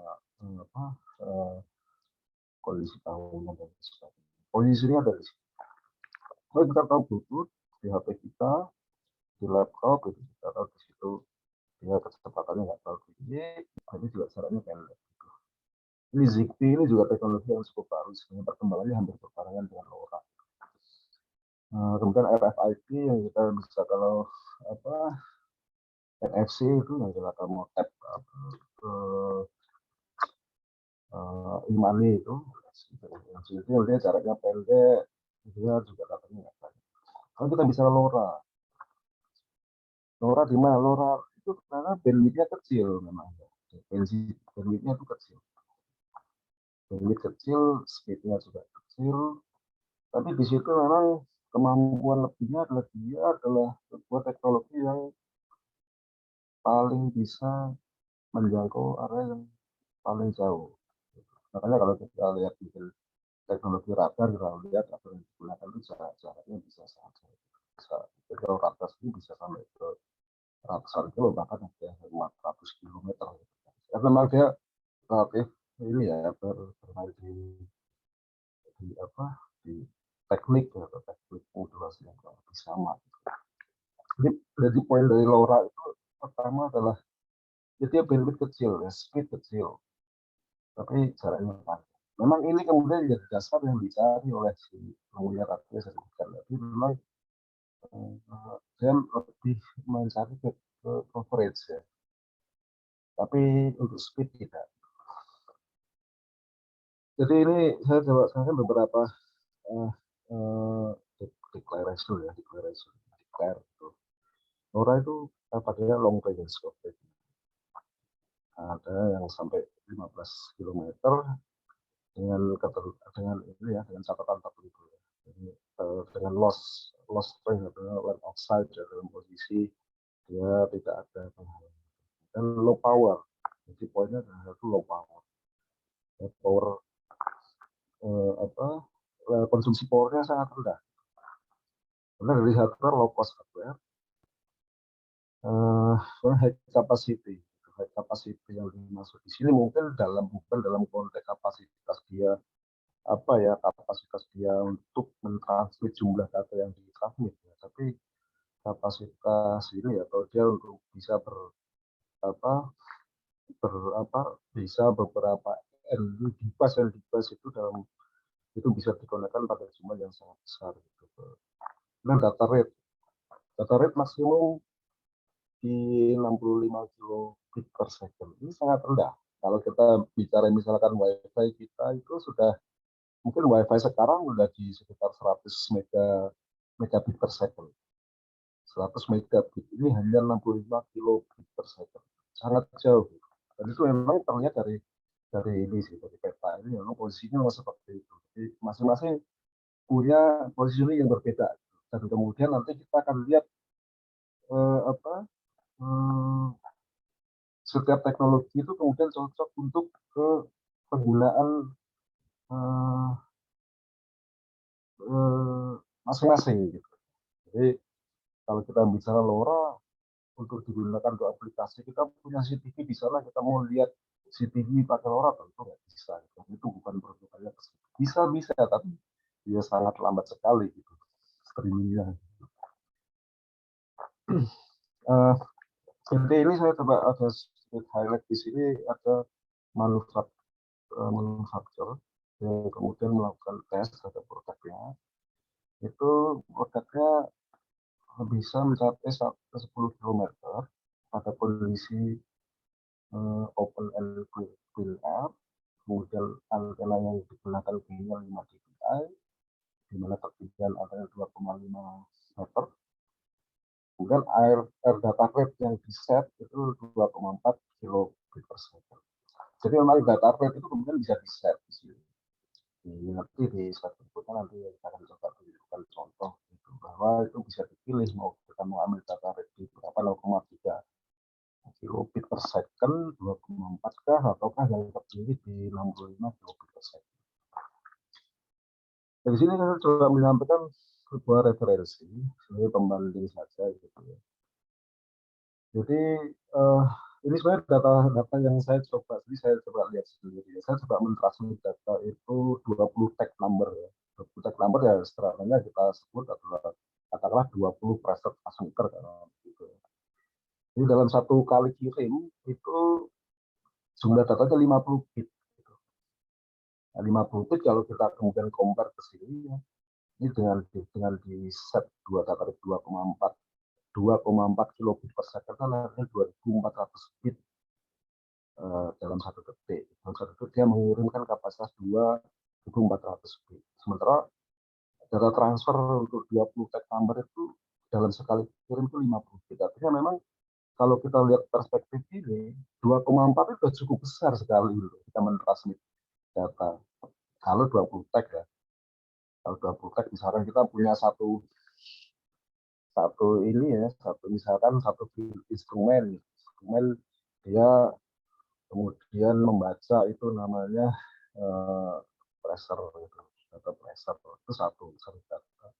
S3: kondisi tahunnya dan sebagainya. Posisinya dari situ. Kalau kita tahu Bluetooth di HP kita, di laptop itu kita tahu di situ dia kecepatannya nggak terlalu tinggi, ini juga jaraknya pendek. Ini Zigbee ini juga teknologi yang cukup baru, sebenarnya perkembangannya hampir berbarengan dengan LoRa. Kemudian RFID yang kita bisa kalau NFC itu yang kita mau tap e-money itu dia jaraknya pendek, dia juga katanya nggak banyak. Kalau kita bisa LoRa di mana? LoRa itu karena bandwidthnya kecil memang, bandwidthnya itu kecil. Bandwidth kecil, speednya juga kecil, tapi di situ memang kemampuan lebihnya adalah dia adalah sebuah teknologi yang paling bisa menjangkau area yang paling jauh. Makanya kalau kita lihat mungkin teknologi radar, kita lihat apa yang digunakan itu jaraknya bisa sangat jauh. Kalau radar ini bisa sampai ke ratusan kilo, bahkan ada 400 kilometer. Karena memang dia relatif ini ya bermain di teknik atau teknik modulasi yang lebih sama. Jadi poin dari LoRa itu pertama adalah dia bandwidth kecil, ya, speed kecil, tapi jaraknya panjang. Memang ini kemudian jadi dasar yang dicari oleh si pengguna tadi saya sebutkan tadi, memang dia lebih mencari ke coverage ya, tapi untuk speed tidak. Jadi ini saya coba sampaikan beberapa declare itu. LoRa itu pakai long range scope. Ada yang sampai 15 km dengan ini ya, dengan catatan tertentu ya. Jadi, dengan loss range atau line of sight ya, dalam posisi dia tidak ada penghalang. Dan low power. Jadi poinnya adalah itu low power. Power konsumsi powernya sangat rendah. Karena dari hardware low cost hardware, high capacity yang dimaksud di sini mungkin bukan dalam konteks kapasitas dia kapasitas dia untuk mentransmit jumlah data yang ditransmit ya, tapi kapasitas ini atau dia untuk bisa bisa beberapa device itu bisa digunakan pada jumlah yang sangat besar gitu. Dan data rate maksimum di 65 kilobit per second. Ini sangat rendah. Kalau kita bicara misalkan WiFi kita itu sudah, mungkin WiFi sekarang sudah di sekitar 100 megabit per second. 100 megabit ini hanya 65 kilobit per second. Sangat jauh. Dan itu memang terlihat dari ini sih, dari peta ini memang posisinya seperti itu. Jadi masing-masing punya posisi yang berbeda. Dan kemudian nanti kita akan lihat setiap teknologi itu kemudian cocok untuk ke penggunaan masing-masing gitu. Jadi kalau kita bicara LoRa untuk digunakan untuk aplikasi, kita punya CCTV di sana, kita mau lihat CCTV pakai LoRa tentu nggak bisa. Itu bukan peruntukannya. Bisa, tapi dia sangat lambat sekali gitu streamingnya. Eh, Jadi ini saya coba ada sedikit highlight di sini, ada manufaktur yang kemudian melakukan tes terhadap produknya. Itu produknya bisa mencapai 10 km pada kondisi open and clean air, kemudian antena yang digunakan tingginya 5 dBi, di mana ketinggian antena 2,5 meter. Kemudian air data rate yang di set itu 2,4 kilobit per second. Jadi memang data rate itu kemudian bisa di set di sini. Nanti di slide berikutnya nanti kita akan coba tunjukkan contoh itu, bahwa itu bisa dipilih mau kita mau ambil data rate di berapa 0,3 kilobit per second, 2,4 kah, ataukah yang tertinggi di 65 kilobit per second. Dari sini saya coba menyampaikan sebuah referensi sebagai pembanding saja gitu ya. Jadi ini sebenarnya data yang saya coba, jadi saya coba lihat sendiri. Saya coba mentransmit data itu 20 tag number ya. 20 tag number ya setelahnya kita sebut adalah katakanlah 20 preset pasangker gitu. Jadi dalam satu kali kirim itu jumlah datanya 50 bit. Gitu. Nah, 50 bit kalau kita kemudian compare ke sini ya, ini dengan di set 2 data 2,4 kilobit per second kan artinya 2.400 bit dalam satu detik. Dalam satu detik dia mengirimkan kapasitas 2.400 bit. Sementara data transfer untuk 20 tag number itu dalam sekali kirim itu 50 bit. Artinya memang kalau kita lihat perspektif ini, 2,4 itu sudah cukup besar sekali untuk kita mentransmit data. Kalau 20 tag ya. Kalau 20 tag misalkan kita punya satu ini ya, misalkan satu instrumen dia kemudian membaca itu namanya pressure gitu, data pressure itu satu data.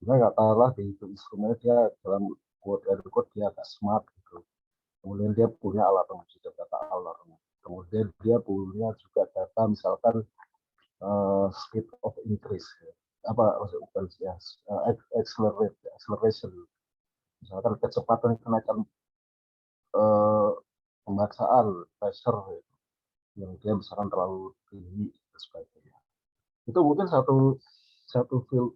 S3: Cuma nggak kalah di itu instrumennya dia dalam quote dia agak smart gitu. Kemudian dia punya alat penguji data alarm. Kemudian dia punya juga data misalkan speed of increase ya. Apa bukan ya acceleration. Misalkan kecepatan kenaikan pembacaan pressure gitu, yang dia misalkan terlalu tinggi dan sebagainya. Itu mungkin satu field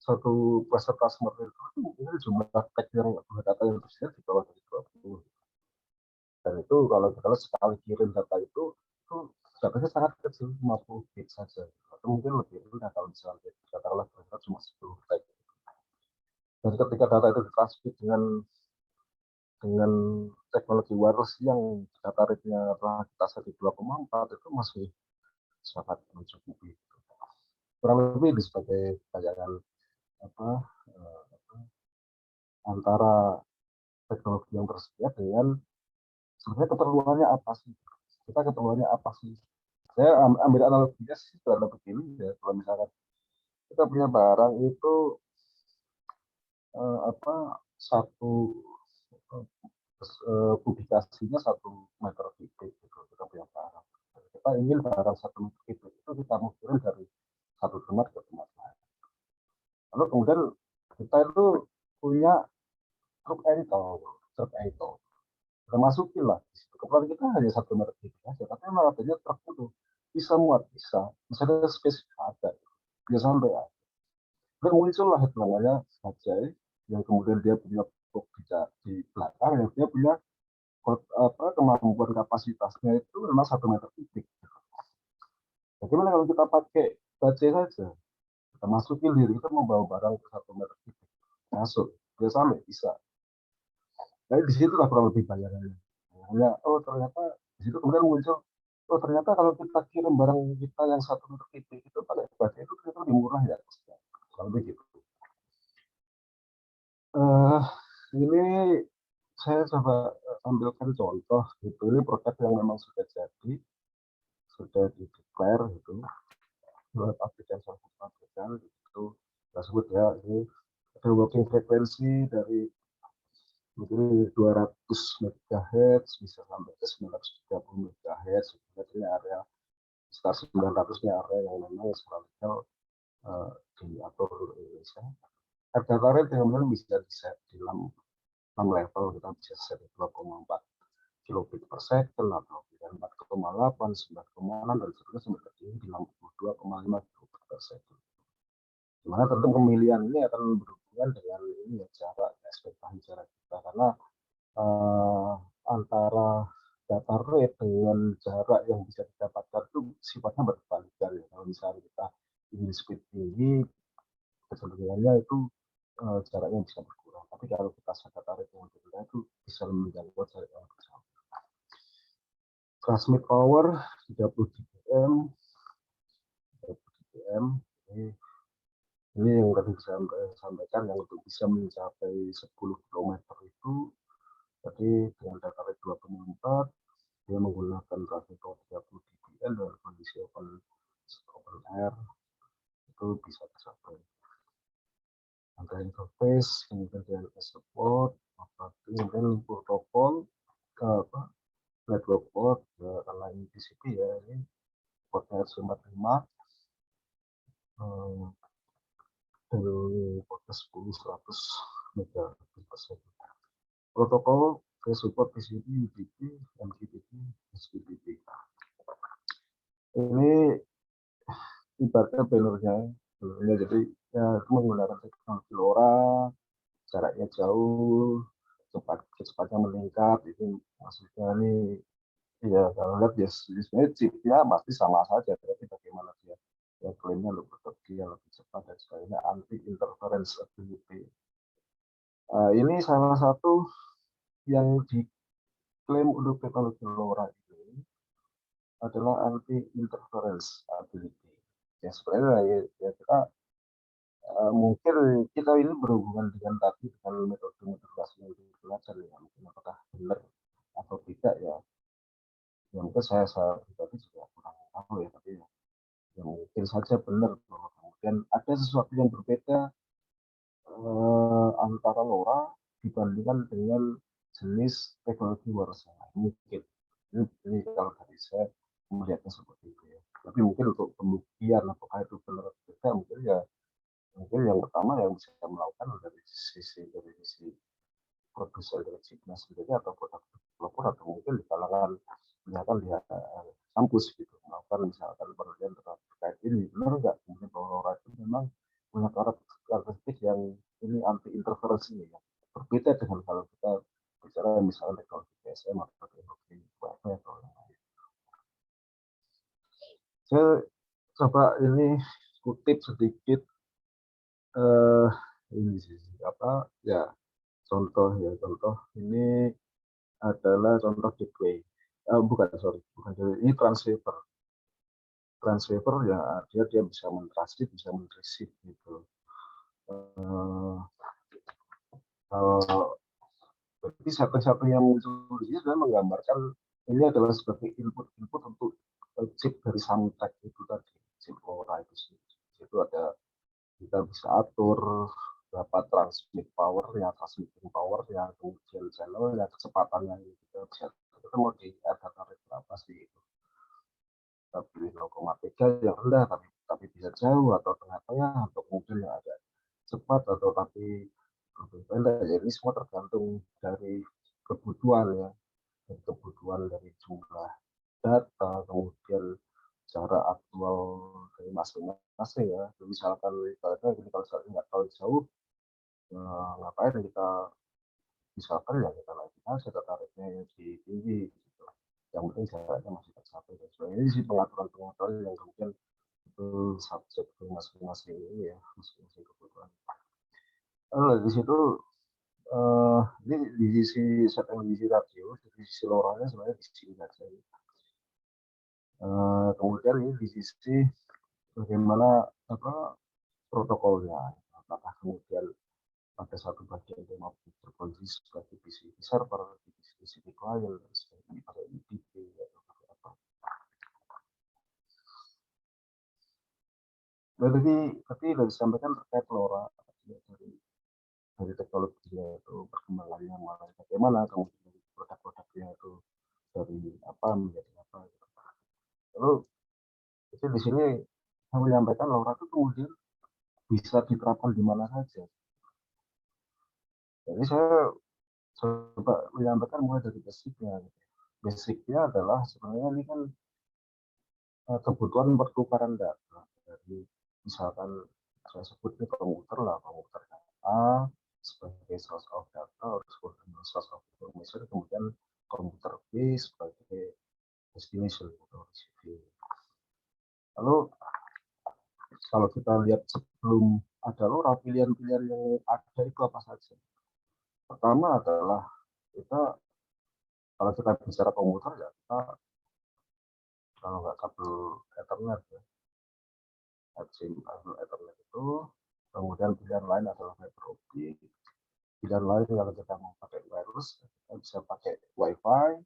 S3: satu peserta seperti itu mungkin jumlah tag yang data yang tersedia di bawah dari 20. Dan itu kalau kita lihat sekali kirim data itu datanya sangat kecil, 50 bit saja. Atau mungkin lebih rendah kalau misalnya katakanlah cuma 10 tag. Dan ketika data itu ditransmit dengan teknologi wireless yang data rate-nya kita set di 2,4 itu masih sangat mencukupi. Kurang lebih sebagai bayangan antara teknologi yang tersedia dengan sebenarnya keperluannya apa sih? Kita keperluannya apa sih? Saya ambil analoginya sih karena begini ya, kalau misalkan kita punya barang itu satu publikasinya 1 meter kubik gitu, kita punya barang. Kita ingin barang 1 meter kubik itu kita mau kirim dari satu tempat ke tempat lain. Lalu kemudian kita itu punya truk engkol, kita masukin lah. Keperluan kita hanya 1 meter kubik aja, tapi malah adanya truk itu bisa muat, misalnya spesifik ada, bisa sampai ada. Dan muncullah itu namanya bajai yang kemudian dia punya truk di belakang, yang dia punya kemampuan kapasitasnya itu memang 1 meter kubik. Bagaimana kalau kita pakai bajai saja? Kita masukin diri, kita mau bawa barang ke 1 meter kubik, masuk, dia sampai bisa. Jadi di situ lah kurang lebih bayangannya. Hanya, ternyata di situ kemudian muncul, ternyata kalau kita kirim barang kita yang 1 meter kubik itu pakai bajai itu ternyata lebih murah ya. Kalau begitu. Ini saya coba ambilkan contoh gitu. Ini produk yang memang sudah jadi, sudah di-declare gitu. Buat pabrikan itu tersebut ya, ini ada working frekuensi dari mungkin 200 MHz bisa sampai ke 930 MHz. Ini area sekitar 900-nya area yang memang secara legal diatur Indonesia. Harga tarif yang kemudian bisa di 6 level kita bisa set 2,4 kilobit per second atau 4,8, 9,6 dan seterusnya sampai tertinggi di 62,5 kilobit per second. Dimana tentu pemilihan ini akan berhubungan dengan ini ya, jarak ekspektasi jarak kita karena antara data rate dengan jarak yang bisa didapatkan itu sifatnya berbalikan ya. Kalau misalnya kita ingin speed tinggi, kecenderungannya itu jaraknya bisa berkurang. Tapi kalau kita set data rate yang rendah itu bisa menjangkau jarak yang besar. Transmit power 30 dBm, 30 dBm. Ini yang tadi saya sampaikan yang untuk bisa mencapai 10 km itu tadi dengan data rate 2,4 dia menggunakan transmit power 30 dBm dengan kondisi open air itu bisa tercapai. Angka interface, kemudian DNS support, kemudian protokol, network port, ya, karena ini TCP ya, ini portnya 45 dan portnya 10-100 megabit per second. Protokol ke support TCP, UDP, MQTT, HTTP. Ini ibaratnya bannernya, jadi ya itu menggunakan teknologi LoRa, jaraknya jauh, kecepatnya meningkat, itu maksudnya ini ya kalau lihat ya sebenarnya chipnya pasti sama saja, tapi bagaimana dia ya klaimnya lebih cepat dan sebagainya, anti interference ability. Ini salah satu yang diklaim untuk teknologi LoRa ini adalah anti interference ability. Ya sebenarnya ya kita mungkin kita ini berhubungan dengan tadi dengan metode yang belajar ya, mungkin apakah benar atau tidak ya. Ya mungkin saya pribadi juga kurang tahu ya, tapi ya mungkin saja benar bahwa kemudian ada sesuatu yang berbeda antara LoRa dibandingkan dengan jenis teknologi wireless yang lain. Mungkin ini kalau dari saya melihatnya seperti itu ya. Tapi mungkin untuk pembuktian apakah itu benar atau tidak mungkin yang pertama yang bisa kita melakukan dari sisi produsen dari chipnya sendiri atau produk developer atau mungkin di kalangan misalkan di kampus gitu melakukan misalkan penelitian terkait ini benar nggak kemudian bahwa LoRa itu memang punya karakteristik yang ini anti interference ini ya berbeda dengan kalau kita bicara misalnya teknologi PSM atau teknologi WiFi atau yang lain. Saya coba ini kutip sedikit ini sih apa ya contoh ini adalah contoh gateway bukan ini transceiver ya dia bisa mentransmit bisa mereceive gitu berarti satu-satunya muncul di sini adalah menggambarkan ini adalah sebagai input untuk chip dari Samtec itu tadi chip LoRa itu ada kita bisa atur berapa transmitting powernya kemudian channelnya kecepatannya kita bisa kita mau di data rate berapa sih itu kita pilih 0,3 yang rendah tapi bisa jauh atau tengah-tengah atau kemudian yang agak cepat atau tapi lebih pendek ya ini semua tergantung dari kebutuhan ya dari jumlah data kemudian cara aktual dari masing-masing ya misalkan kalau saya nggak tahu jauh ngapain kita misalkan ya kita lagi aja tarifnya yang tinggi gitu. Yang penting jaraknya masih tercapai dan sebagainya. Ini sih pengaturan yang kemudian itu subjek masing-masing ini ya masing-masing kebutuhan. Di situ ini di sisi sisi radio, di sisi LoRa-nya sebenarnya di sini saja. Kemudian ini di sisi bagaimana protokolnya, apakah kemudian ada satu bagian yang mau berfungsi sebagai TCP server, TCP client, dan sebagainya pada UDP atau apa. Tapi dari disampaikan terkait LoRa dari teknologinya itu perkembangannya mulai bagaimana kemudian produk-produknya itu dari apa menjadi apa. Lalu itu di sini saya menyampaikan LoRa itu kemudian bisa diterapkan di mana saja. Jadi saya coba menyampaikan mulai dari basicnya. Basicnya adalah sebenarnya ini kan kebutuhan pertukaran data. Jadi misalkan saya sebut ini komputer lah, komputer data sebagai source of data atau source of information, kemudian komputer B sebagai destination atau receiving. Lalu kalau kita lihat sebelum ada LoRa, pilihan-pilihan yang ada itu apa saja? Pertama adalah kita, kalau kita bicara komputer ya kita kalau nggak kabel Ethernet ya, kabel Ethernet itu, kemudian pilihan lain adalah fiber optik, pilihan lain kalau kita mau pakai wireless, kita bisa pakai WiFi,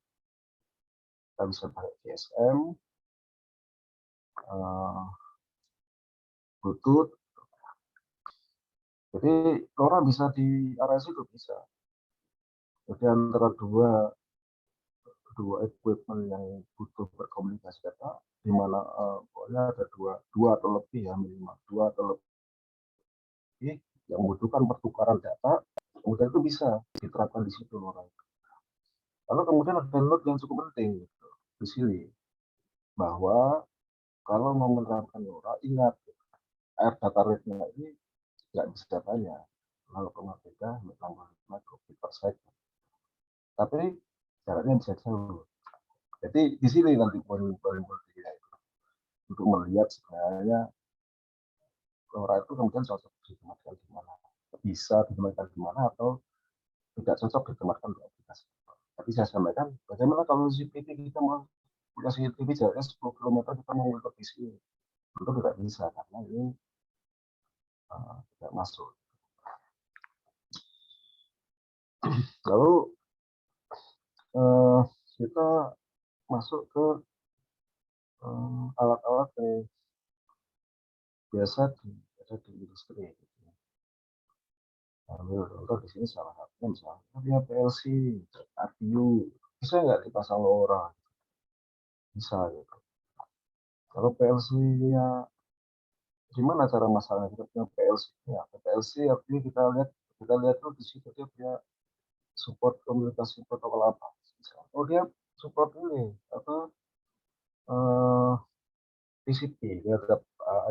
S3: kita bisa pakai GSM, Bluetooth. Jadi LoRa bisa di area situ bisa. Jadi antara dua equipment yang butuh berkomunikasi data, di mana pokoknya ada dua atau lebih ya, minimal dua atau lebih yang membutuhkan pertukaran data, kemudian itu bisa diterapkan di situ LoRa. Lalu kemudian ada note yang cukup penting gitu, di sini, bahwa kalau mau menerapkan LoRa, ingat air data rate-nya ini nggak bisa banyak, 0,3 megabit per second. Tapi jaraknya bisa jauh. Jadi di sini nanti poin-poin pentingnya itu untuk melihat sebenarnya LoRa itu kemudian cocok ditempatkan di mana, bisa ditempatkan di mana atau tidak cocok ditempatkan di aplikasi. Tapi saya sampaikan bagaimana kalau CCTV kita mau punya CCTV jaraknya 10 km kita mau untuk di sini, itu tidak bisa karena ini tidak masuk. Lalu kita masuk ke alat-alat yang biasa ada di industri. Ambil contoh di sini salah satunya misalnya PLC, RTU, bisa nggak dipasang LoRa? Bisa gitu. Kalau PLC-nya gimana cara masangnya? Kita punya PLC, ya PLC artinya kita lihat tuh di situ dia punya support komunikasi protokol apa? Oh dia support ini apa? TCP, dia ada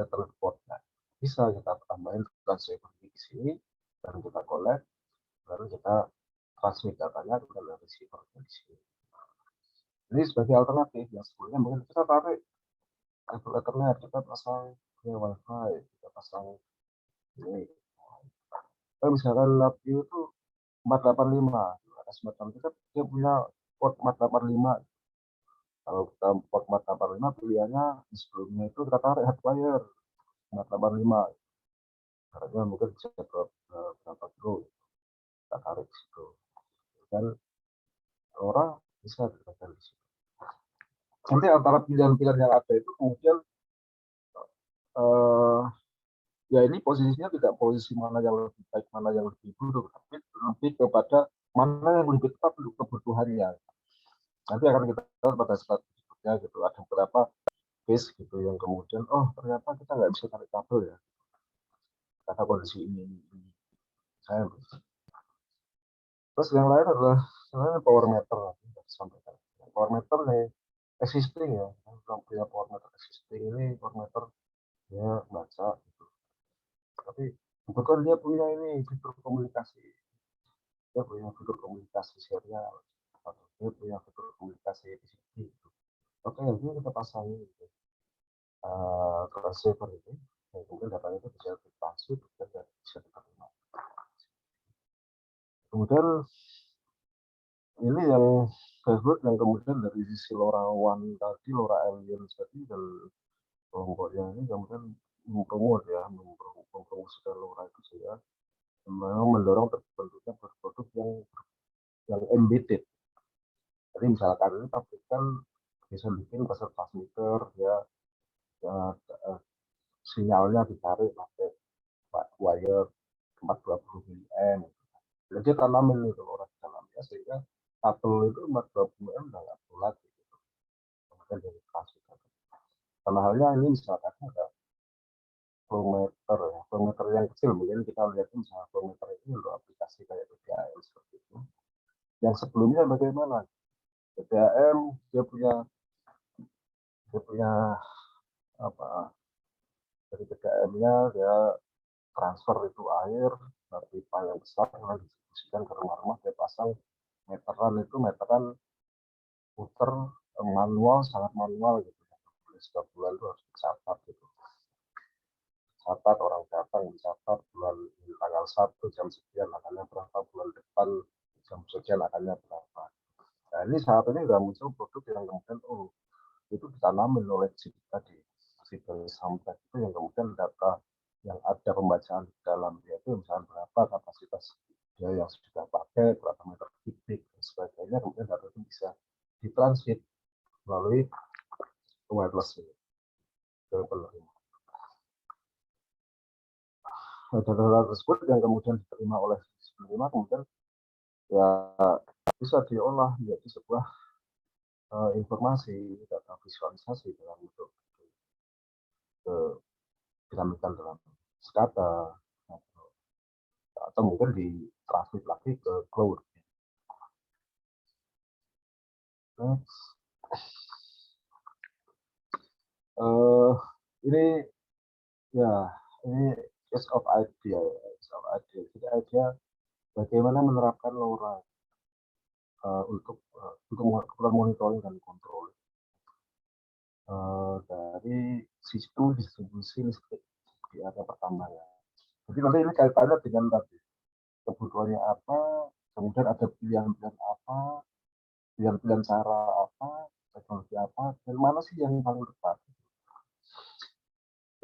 S3: Ethernet port-nya. Bisa kita tambahin transceiver di sini dan kita connect, lalu kita transmit datanya ke receiver di sini. Jadi sebagai alternatif yang sebelumnya mungkin kita tarik kabel Ethernet, kita pasang WiFi, kita pasang ini. Kalau misalkan LabVIEW itu 485, ada semacam kita dia punya port 485. Kalau kita port 485 pilihannya di sebelumnya itu kita tarik hardwire 485. Harganya mungkin bisa berapa kilo, kita tarik di situ. Dan orang bisa ditekan di situ. Nanti antara pilihan-pilihan yang ada itu kemudian ya ini posisinya tidak posisi mana yang lebih baik, mana yang lebih buruk, tapi lebih kepada mana yang lebih tepat untuk kebutuhannya. Nanti akan kita lihat pada saat berikutnya gitu, ada beberapa case gitu yang kemudian ternyata kita nggak bisa tarik kabel ya karena kondisi ini. Saya terus yang lain adalah sebenarnya power meter sampaikan. Power meter nih existing ya, yang punya power meter existing ini power meter dia baca gitu. Tapi kebetulan dia punya ini fitur komunikasi, dia punya fitur komunikasi serial, atau dia punya fitur komunikasi PCB gitu. Oke, ini kita pasangin gitu. Transceiver ini, dan kemudian datanya itu bisa ditransmit dan bisa diterima. Kemudian ini yang Facebook yang kemudian dari sisi LoRa One tadi, LoRa Alien tadi, dan kelompoknya ini kemudian mempromosikan LoRa itu sehingga memang mendorong terbentuknya produk yang embedded. Jadi misalkan ini pabrikan bisa bikin peserta transmitter ya, sinyalnya ditarik pakai wire 420 mm. Jadi tanamin itu LoRa di dalamnya sehingga kabel itu 420 mm udah nggak perlu lagi. Kemudian dari transmitter. Sama halnya ini misalkan ada flow meter ya, meter yang kecil, mungkin kita lihat misalnya meter ini untuk aplikasi kayak PDAM seperti itu. Yang sebelumnya bagaimana? PDAM dia punya apa, dari PDAM-nya dia transfer itu air dari pipa yang besar yang didistribusikan ke rumah-rumah, dia pasang meteran puter manual, sangat manual gitu. Setiap bulan itu harus dicatat gitu. Catat orang datang, dicatat bulan tanggal 1 jam sekian akannya berapa, bulan depan jam sekian akannya berapa. Nah ini saat ini sudah muncul produk yang kemudian itu ditanamin oleh chip tadi, signal soundtrack itu, yang kemudian data yang ada pembacaan di dalam yaitu misalnya berapa kapasitas dia yang sudah pakai, berapa meter kubik dan sebagainya, kemudian data itu bisa ditransit melalui wireless ke penerima. Data tersebut yang kemudian diterima oleh penerima kemudian ya bisa diolah menjadi sebuah informasi, data visualisasi dalam bentuk dinamikan dalam SCADA atau mungkin ditransmit lagi ke cloud. Next. Ini ya, ini case of idea. Jadi idea bagaimana menerapkan LoRa untuk keperluan monitoring dan kontrol dari sistem distribusi listrik di area pertambangan. Jadi nanti ini kaitannya dengan tadi kebutuhannya apa, kemudian ada pilihan-pilihan apa, pilihan-pilihan cara apa, teknologi apa, dan mana sih yang paling tepat.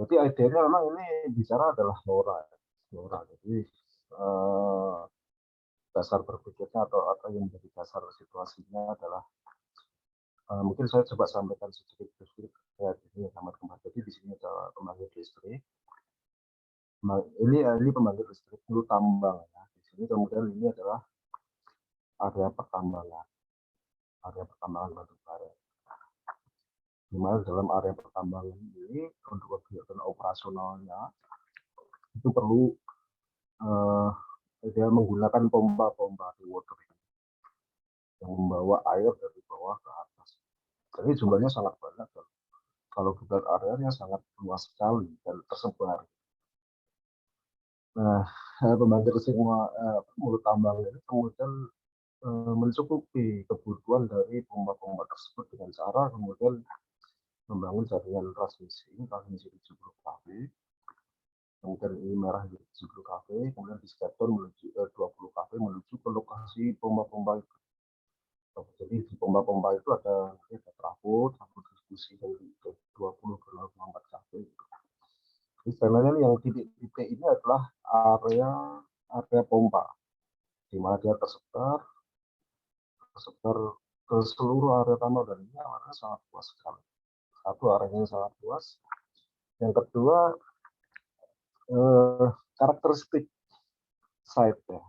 S3: Jadi idenya memang ini bicara adalah LoRa. Jadi dasar berpikirnya atau yang menjadi dasar situasinya adalah mungkin saya coba sampaikan sedikit terkait ini sama teman. Jadi di sini ada pembangkit listrik. Ini pembangkit listrik dulu tambang ya. Di sini kemudian ini adalah area pertambangan batu bara. Di mana dalam area pertambangan ini untuk kegiatan operasionalnya itu perlu dia menggunakan pompa di water yang membawa air dari bawah ke atas. Jadi jumlahnya sangat banyak dan kalau kita areanya sangat luas sekali dan tersebar. Nah, pembangkit listrik mulut tambang ini kemudian mencukupi kebutuhan dari pompa-pompa tersebut dengan cara kemudian membangun jaringan transmisi 70 kV, kemudian ini merah 70 kV, kemudian di stepdown menuju 20 kV menuju ke lokasi pompa-pompa itu. Jadi di pompa-pompa itu ada trafo distribusi dari 20 ke 24 kV. Jadi sebenarnya yang titik-titik ini adalah area pompa, di mana dia tersebar ke seluruh area tambang dan ini areanya sangat luas sekali. Satu, areanya sangat luas. Yang kedua, karakteristik site ya.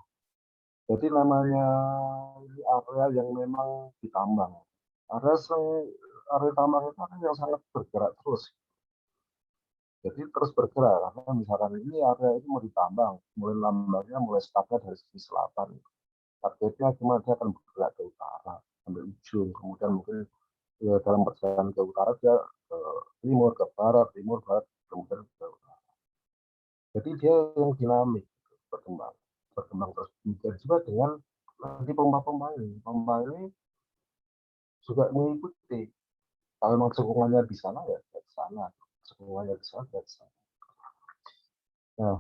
S3: Jadi namanya ini area yang memang ditambang. Area tambang itu kan yang sangat bergerak terus. Jadi terus bergerak karena misalkan ini area ini mau ditambang, mulai startnya dari sisi selatan. Targetnya cuma dia akan bergerak ke utara sampai ujung, kemudian mungkin ya, dalam perjalanan ke utara dia ke timur, ke barat, kemudian ke utara. Jadi dia yang dinamik berkembang terus. Kemudian juga dengan nanti pompa ini juga mengikuti. Kalau memang cekungannya di sana ya di sana, cekungannya di sana di sana. Nah,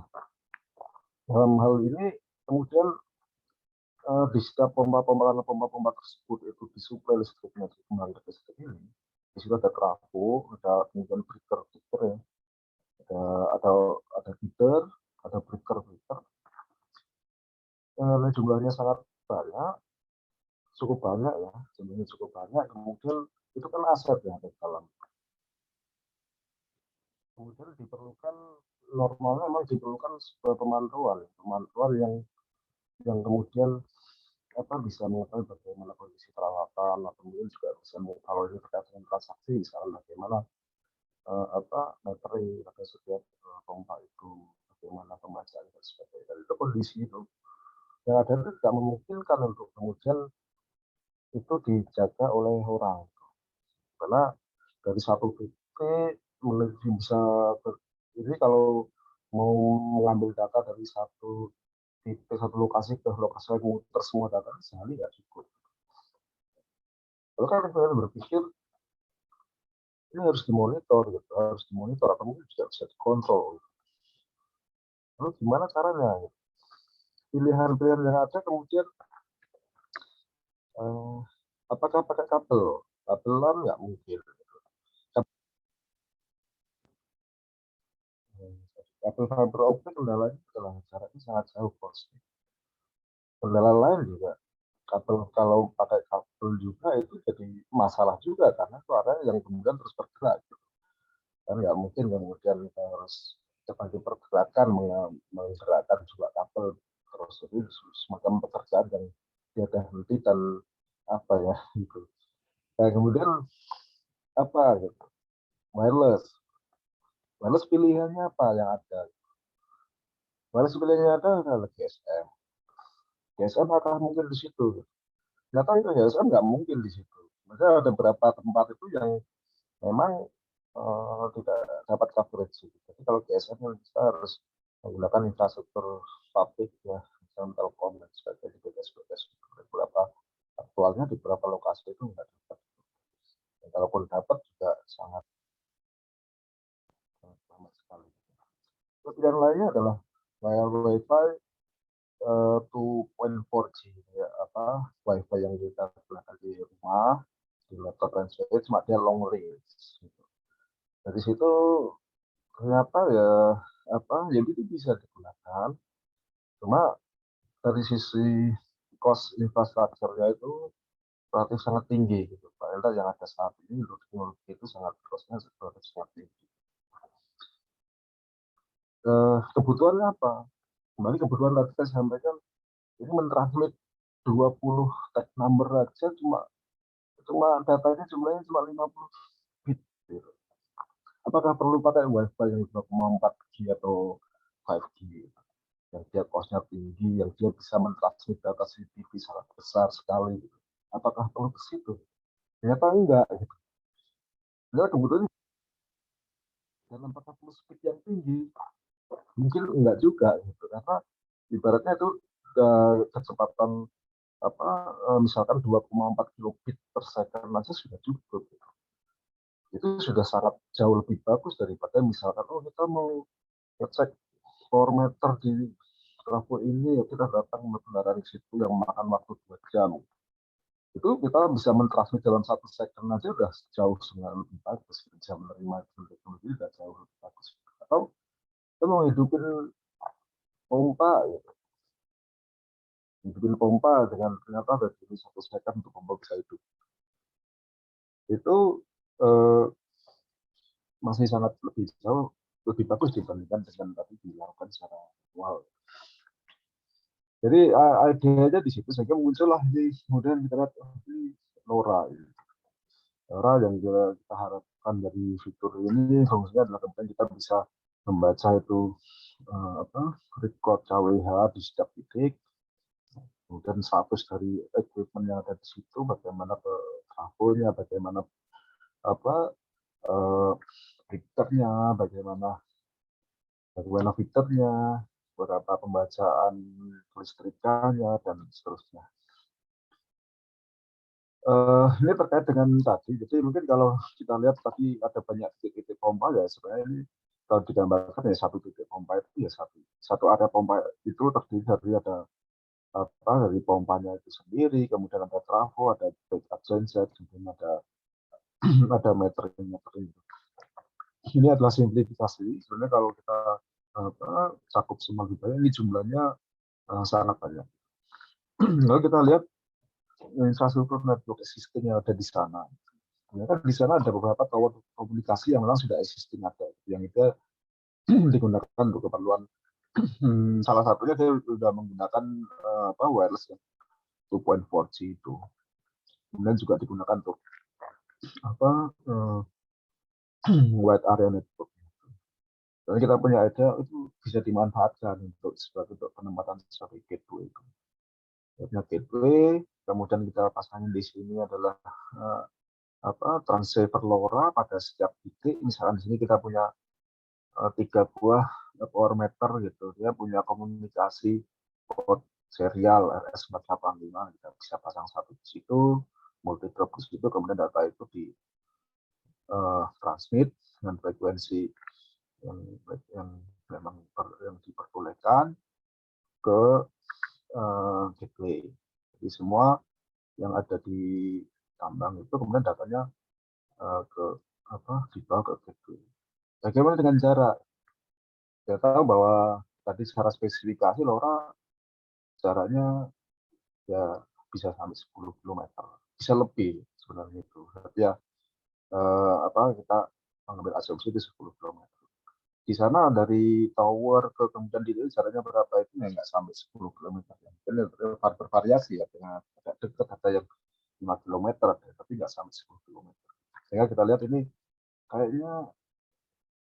S3: dalam hal ini kemudian di setiap pompa-pompa tersebut itu disuplai listriknya di pembangkit listrik ini. Di situ ada trafo, ada kemudian breaker ya, ada feeder, ada breaker. Jumlahnya sangat banyak, cukup banyak ya, jumlahnya cukup banyak. Kemudian itu kan aset ya di dalam. Kemudian normalnya memang diperlukan sebuah pemantauan yang kemudian bisa mengetahui bagaimana kondisi peralatan, atau mungkin juga bisa kalau ini terkait dengan transaksi, misalnya bagaimana metering pada setiap pompa itu, bagaimana pembacaan dan sebagainya. Dan itu kondisi itu yang ada itu tidak memungkinkan untuk kemudian itu dijaga oleh orang, karena dari satu titik bisa jadi kalau mau mengambil data dari satu titik, satu lokasi ke lokasi yang muter semua data sehari nggak cukup. Lalu kan kita berpikir ini harus dimonitor, gitu, harus dimonitor atau mungkin juga bisa dikontrol. Lalu gimana caranya? Pilihan-pilihan yang ada kemudian apakah pakai kabel? Kabelan nggak mungkin. Kabel fiber optik kendalanya adalah jaraknya sangat jauh, bos. Kendala lain juga kabel, kalau pakai kabel juga itu jadi masalah juga karena suaranya yang kemudian terus bergerak. Gitu. Kan nggak mungkin kemudian kita harus sebagai pergerakan menggerakkan juga kabel terus, jadi semacam pekerjaan yang tiada henti dan apa ya gitu. Nah, kemudian apa gitu, wireless pilihannya apa yang ada? Wireless pilihannya ada adalah GSM. GSM akan mungkin di situ. Ternyata itu GSM nggak mungkin di situ. Maksudnya ada beberapa tempat itu yang memang tidak dapat coverage. Jadi kalau GSM kita harus menggunakan infrastruktur publik ya, misalnya Telkom dan sebagainya, beberapa aktualnya di beberapa lokasi itu nggak dapat. Dan kalaupun dapat juga sangat lama sekali. Pilihan lainnya adalah layar WiFi 2.4G ya, apa WiFi yang kita gunakan di rumah, di laptop dan sebagainya, cuma dia long range. Gitu. Dari situ ternyata ya apa jadi itu bisa digunakan, cuma dari sisi cost infrastrukturnya itu relatif sangat tinggi gitu. Padahal yang ada saat ini untuk teknologi itu sangat costnya relatif sangat tinggi. Kebutuhannya apa? Kembali kebutuhan tadi saya sampaikan, ini mentransmit 20 tag number aja cuma datanya jumlahnya cuma 50 bit. Gitu. Apakah perlu pakai WiFi yang 2,4G atau 5G? Yang dia costnya tinggi, yang dia bisa mentransmit data CCTV sangat besar sekali. Gitu. Apakah perlu ke situ? Ternyata enggak. Gitu. Dia kemudian dalam 40 speed yang tinggi, mungkin enggak juga. Gitu. Karena ibaratnya itu kecepatan apa misalkan 2,4 kilobit per second aja sudah cukup. Gitu. Itu sudah sangat jauh lebih bagus daripada misalkan kita mau ngecek power meter di trafo ini, ya kita datang ke kendaraan di situ yang makan waktu 2 jam. Itu kita bisa mentransmit dalam 1 second aja udah jauh sangat lebih bagus. Bisa menerima teknologi udah jauh lebih bagus. Atau kita mau hidupin pompa, ya. Hidupin pompa dengan ternyata dari 1 second untuk pompa bisa hidup. Itu masih sangat lebih jauh, lebih bagus dibandingkan dengan tadi dilakukan secara manual. Jadi idenya di situ sehingga muncullah ini kemudian kita lihat ini LoRa. LoRa yang kita harapkan dari fitur ini fungsinya adalah kemudian kita bisa membaca itu record KWH di setiap titik, kemudian status dari equipment yang ada di situ, bagaimana ke trafonya, bagaimana fiturnya, bagaimana fiturnya, beberapa pembacaan listrikannya dan seterusnya. Ini terkait dengan tadi, jadi mungkin kalau kita lihat tadi ada banyak titik-titik pompa ya sebenarnya ini kalau digambarkan ya satu titik pompa itu ya satu area pompa itu terdiri dari ada dari pompanya itu sendiri, kemudian ada trafo, ada backup genset, kemudian ada metering. Ini adalah simplifikasi. Sebenarnya kalau kita cakup semua gitu, ini jumlahnya sangat banyak. Lalu kita lihat infrastruktur network existing yang ada di sana. Ternyata di sana ada beberapa tower komunikasi yang memang sudah existing ada, yang itu digunakan untuk keperluan. Salah satunya saya sudah menggunakan wireless 2.4G itu. Kemudian juga digunakan untuk wide area network. Dan kita punya ide itu bisa dimanfaatkan untuk penempatan sebagai gateway. Punya gateway, kemudian kita pasangin di sini adalah transceiver LoRa pada setiap titik. Misalkan di sini kita punya 3 buah power meter gitu, dia punya komunikasi port serial RS485, kita bisa pasang satu di situ, multi drop di situ, kemudian data itu di transmit dengan frekuensi yang memang yang diperbolehkan ke gateway. Jadi semua yang ada di tambang itu kemudian datanya dibawa ke gateway. Bagaimana dengan jarak? Saya tahu bahwa tadi secara spesifikasi LoRa jaraknya ya bisa sampai 10 km, bisa lebih sebenarnya itu. Ya kita mengambil asumsi itu 10 km. Di sana dari tower ke kemudian di jaraknya berapa itu ya nggak sampai 10 km. Mungkin bervariasi ya, dengan agak dekat ada yang 5 km, tapi nggak sampai 10 km. Sehingga kita lihat ini kayaknya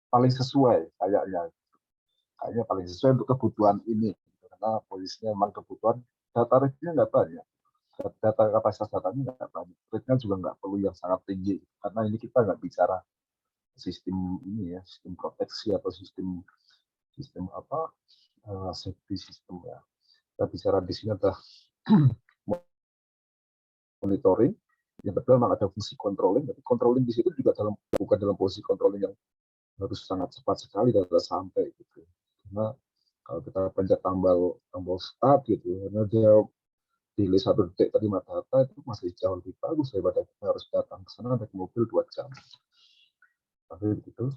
S3: paling sesuai kayaknya paling sesuai untuk kebutuhan ini, karena posisinya memang kebutuhan data rate-nya nggak banyak, data kapasitas datanya nggak banyak, rate-nya juga nggak perlu yang sangat tinggi, karena ini kita nggak bicara sistem ini ya, sistem proteksi atau sistem safety system ya. Kita bicara di sini ada monitoring, yang kedua memang ada fungsi controlling. Tapi controlling di situ juga bukan dalam posisi controlling yang harus sangat cepat sekali data sampai gitu. Karena kalau kita pencet tombol start gitu, karena dia delay 1 detik terima data itu masih jauh lebih bagus daripada kita harus datang ke sana naik mobil 2 jam. Tapi begitu.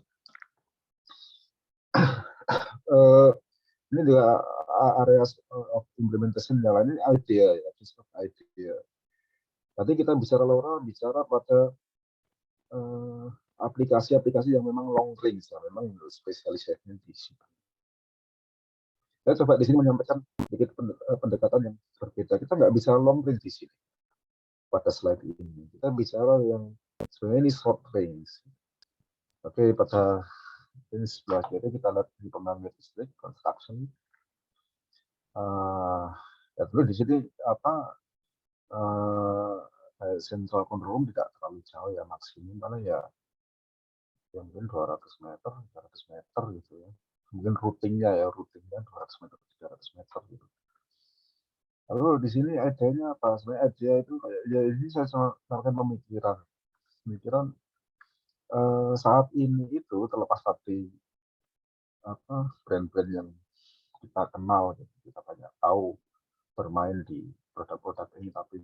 S3: Ini juga area of implementation yang lain, ini idea ya, idea. Nanti kita bicara LoRa, bicara pada aplikasi-aplikasi yang memang long range, ya, memang spesialisasinya di situ. Saya coba di sini menyampaikan sedikit pendekatan yang berbeda. Kita nggak bisa long range di sini pada slide ini. Kita bicara yang sebenarnya ini short range. Oke, pada ini sebelah kiri kita lihat di pembangkit listrik construction. Ya dulu di sini central control room tidak terlalu jauh ya, maksimum karena ya mungkin 200 meter, 300 meter gitu ya. Mungkin routingnya 200 meter, 300 meter gitu. Lalu di sini idenya apa? Sebenarnya idea itu kayak ya ini saya sampaikan pemikiran saat ini itu terlepas tadi brand-brand yang kita kenal, gitu. Kita banyak tahu bermain di produk-produk ini, tapi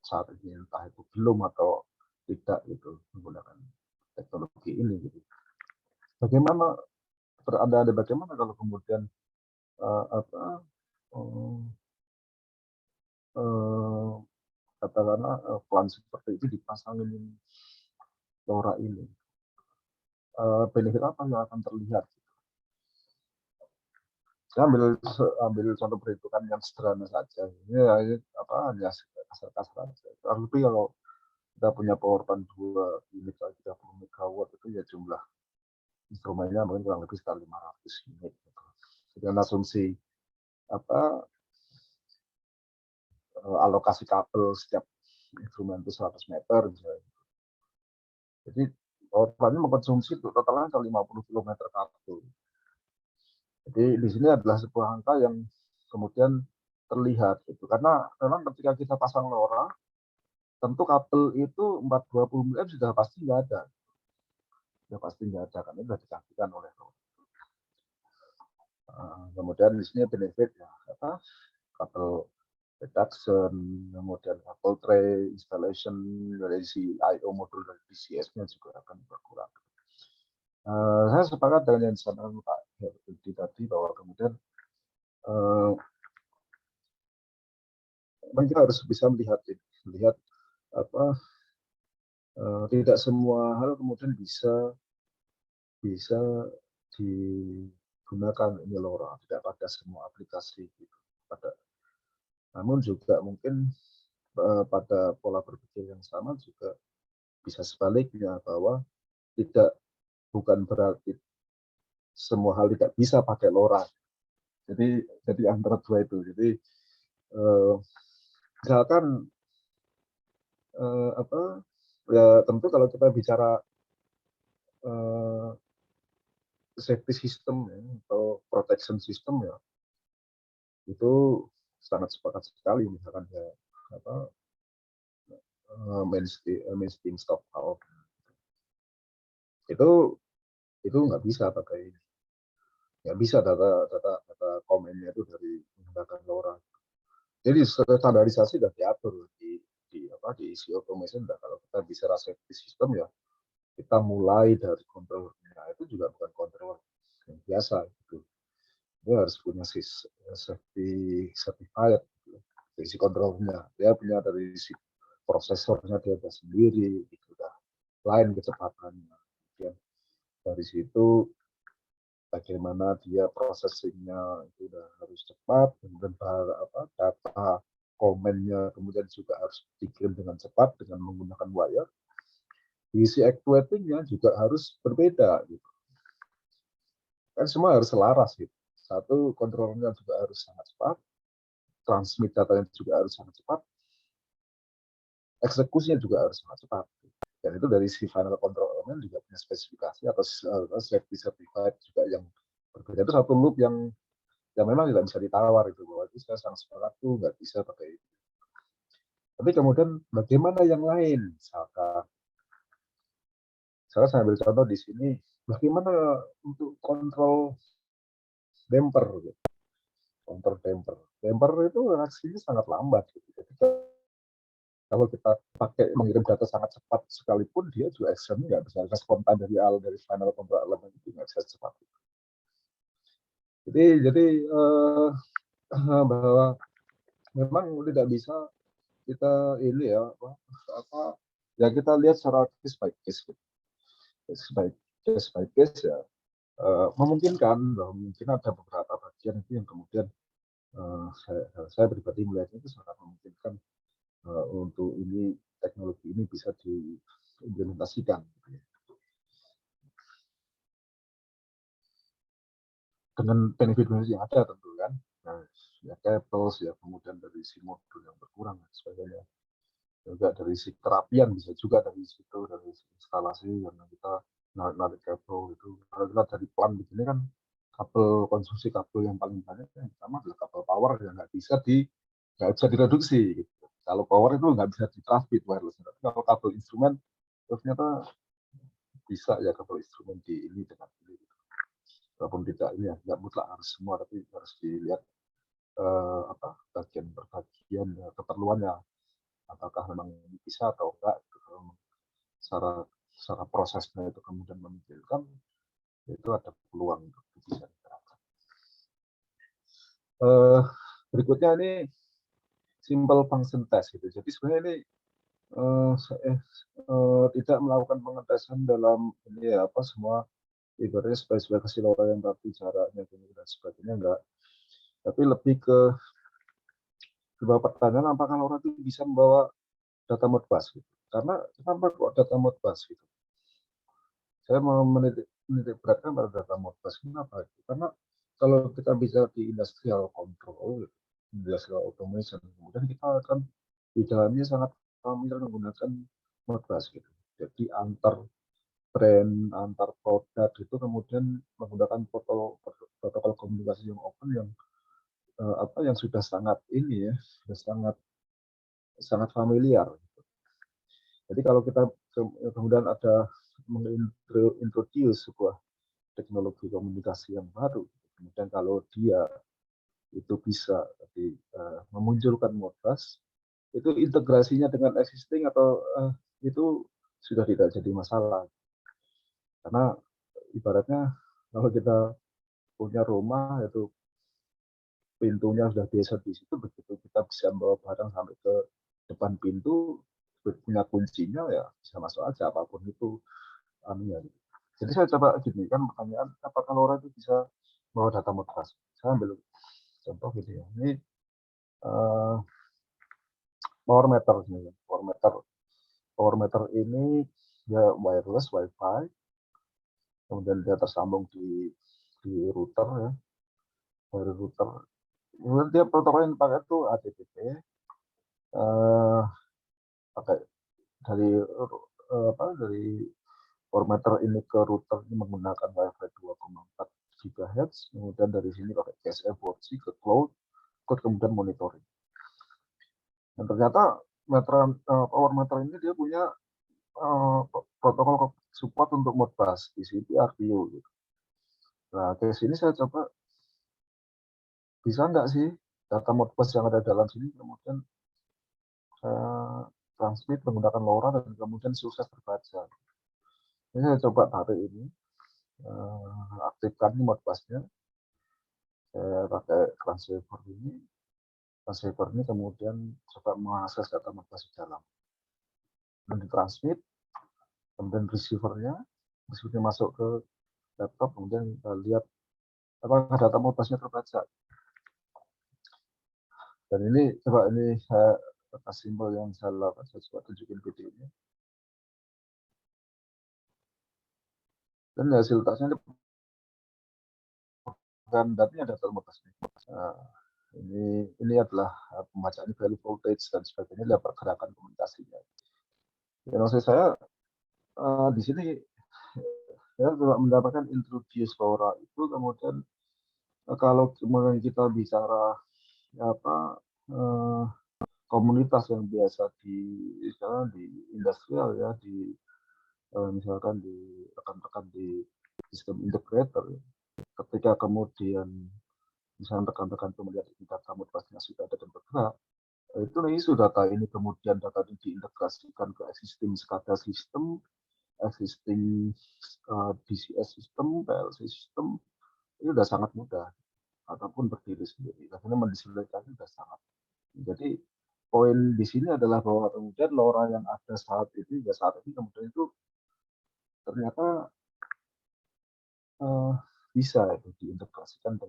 S3: saat ini entah itu belum atau tidak gitu menggunakan teknologi ini gitu. Bagaimana bagaimana kalau kemudian katakanlah plan seperti itu dipasangin LoRa ini, benefit apa yang akan terlihat? Saya ambil contoh perhitungan yang sederhana saja. Ini hanya kasar-kasar saja. Lebih kalau kita punya power plant 2 unit 30 MW itu ya jumlah instrumennya mungkin kurang lebih sekitar 500 unit. Gitu. Dengan asumsi alokasi kabel setiap instrumen itu 100 meter misalnya. Jadi power plant-nya mengkonsumsi totalnya 50 km kabel. Jadi di sini adalah sebuah angka yang kemudian terlihat gitu. Karena memang ketika kita pasang LoRa, tentu kabel itu 420 mm sudah pasti nggak ada. Sudah pasti nggak ada, karena sudah digantikan oleh LoRa. Kemudian di sini benefit ya, kabel reduction, kemudian kabel tray, installation dari si I/O modul dari DCS-nya juga akan berkurang. Saya sepakat dengan yang disampaikan Pak Herdi tadi bahwa kemudian kita harus bisa melihat tidak semua hal kemudian bisa digunakan ini LoRa, tidak pada semua aplikasi gitu. Namun juga mungkin pada pola berpikir yang sama juga bisa sebaliknya, bahwa bukan berarti semua hal tidak bisa pakai LoRa. Jadi antara dua itu. Jadi misalkan ya tentu kalau kita bicara safety system ya, atau protection system ya, itu sangat sepakat sekali misalkan ya mainstream stop out itu nggak bisa data komennya itu dari menggunakan LoRa. Jadi standarisasi sudah diatur di isi automation. Kalau kita bicara safety system ya kita mulai dari controllernya, itu juga bukan controller yang biasa gitu. Dia harus punya safety certified gitu. Dari si controllernya, dia punya dari si prosesornya dia ada sendiri gitu, udah lain kecepatannya. Kemudian dari situ bagaimana dia processingnya itu udah harus cepat, kemudian data komennya kemudian juga harus dikirim dengan cepat dengan menggunakan wire. Isi actuatingnya juga harus berbeda gitu. Kan semua harus selaras gitu. Satu, kontrolnya juga harus sangat cepat, transmit datanya juga harus sangat cepat, eksekusinya juga harus sangat cepat. Dan itu dari si final control element juga punya spesifikasi atau safety certified juga yang berbeda. Itu satu loop yang memang tidak bisa ditawar itu, bahwa itu saya sangat sepakat tuh nggak bisa pakai itu. Tapi kemudian bagaimana yang lain? Misalkan saya ambil contoh di sini, bagaimana untuk kontrol damper gitu. Kontrol damper itu reaksinya sangat lambat gitu. Jadi kalau kita pakai mengirim data sangat cepat sekalipun, dia juga actionnya nggak bisa, respon time dari final control element itu nggak bisa cepat. Jadi bahwa memang tidak bisa kita ini ya ya kita lihat secara case by case gitu. Case by case ya memungkinkan bahwa mungkin ada beberapa bagian itu yang kemudian saya pribadi melihatnya itu sangat memungkinkan untuk ini teknologi ini bisa diimplementasikan. Dengan benefit-benefit yang ada tentu kan. Nah, ya cables ya kemudian dari si modul yang berkurang dan sebagainya. Juga dari si kerapian bisa juga dari situ, dari instalasi karena kita narik kabel itu. Kalau kita dari plan begini kan kabel konsumsi kabel yang paling banyak yang pertama adalah kabel power yang nggak bisa direduksi gitu. Kalau power itu nggak bisa ditransmit wireless. Tapi kalau kabel instrumen ternyata bisa ya kabel instrumen di ini dengan ini. Walaupun tidak ini ya nggak mutlak harus semua, tapi harus dilihat bagian per bagian ya, keperluannya apakah memang bisa atau enggak gitu. Secara prosesnya itu kemudian memungkinkan, itu ada peluang untuk bisa diterapkan. Berikutnya ini simple function test gitu. Jadi sebenarnya ini tidak melakukan pengetesan dalam ini ya semua ibaratnya spesifikasi LoRa yang tadi jaraknya dan sebagainya enggak, tapi lebih ke sebuah pertanyaan apakah LoRa itu bisa membawa data Modbus gitu. Karena kenapa kok data Modbus gitu? Saya mau menitik beratkan pada data Modbus. Kenapa? Karena kalau kita bisa di industrial control, industrial automation, kemudian kita akan di dalamnya sangat familiar menggunakan Modbus gitu. Jadi antar brand, antar produk itu kemudian menggunakan protokol komunikasi yang open yang sudah sangat ini ya, sudah sangat familiar. Jadi kalau kita kemudian ada mengintroduce sebuah teknologi komunikasi yang baru, kemudian kalau dia itu bisa memunculkan Modbus, itu integrasinya dengan existing atau itu sudah tidak jadi masalah. Karena ibaratnya kalau kita punya rumah itu pintunya sudah biasa di situ, begitu kita bisa membawa barang sampai ke depan pintu, punya kuncinya ya bisa masuk aja apapun itu anunya. Jadi saya coba gini kan pertanyaan apakah LoRa itu bisa bawa data Modbus. Saya ambil contoh gitu ya. Ini power meter ini. Power meter ini ya wireless WiFi. Kemudian dia tersambung di di router ya, dari router. Kemudian dia protokol yang dipakai itu HTTP, pakai dari formatter ini ke router ini menggunakan Wi-Fi 2,4 GHz, kemudian dari sini pakai PSM4C ke cloud, kemudian monitoring. Dan ternyata PowerMeter ini dia punya protokol support untuk Modbus, TCP, RTU. Gitu. Nah, ke sini saya coba, bisa nggak sih data Modbus yang ada dalam sini, kemudian saya transmit menggunakan LoRa dan kemudian sukses terbaca. Ini saya coba tarik ini, aktifkan Modbusnya, saya pakai transceiver ini kemudian coba mengakses data Modbus di dalam. Dan ditransmit, kemudian receivernya masuk ke laptop, kemudian kita lihat apakah data Modbusnya terbaca. Dan ini coba ini saya simbol yang saya lakukan, saya coba tunjukin videonya. Dan hasil tasnya dan datanya data Modbus. Ini adalah pembacaan value voltage dan sebagainya, lihat pergerakan komunikasinya. Ya, maksud saya di sini saya juga mendapatkan introduce LoRa itu, kemudian kalau kemudian kita bicara komunitas yang biasa di industrial ya, misalkan di rekan-rekan di sistem integrator, ketika kemudian misalnya rekan-rekan itu melihat data Modbusnya sudah ada dan bergerak, itu isu data ini kemudian data ini diintegrasikan ke existing SCADA sistem, existing DCS sistem, PLC sistem, itu sudah sangat mudah, ataupun berdiri sendiri. Karena mendistribusikan sudah sangat. Jadi poin di sini adalah bahwa kemudian LoRa yang ada saat ini kemudian itu ternyata bisa itu diintegrasikan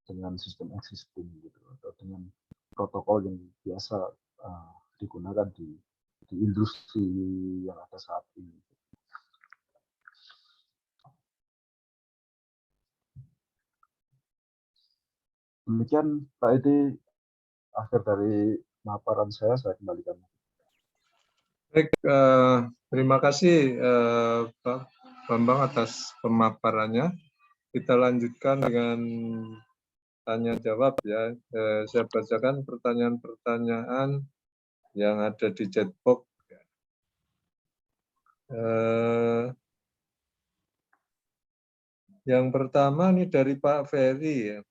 S3: dengan sistem existing gitu, atau dengan protokol yang biasa digunakan di industri yang ada saat ini. Demikian Pak Edi, akhir dari paparan saya kembalikan.
S2: Baik, terima kasih Pak Bambang atas pemaparannya. Kita lanjutkan dengan tanya jawab ya. Saya bacakan pertanyaan-pertanyaan yang ada di chat box. Yang pertama ini dari Pak Ferry ya.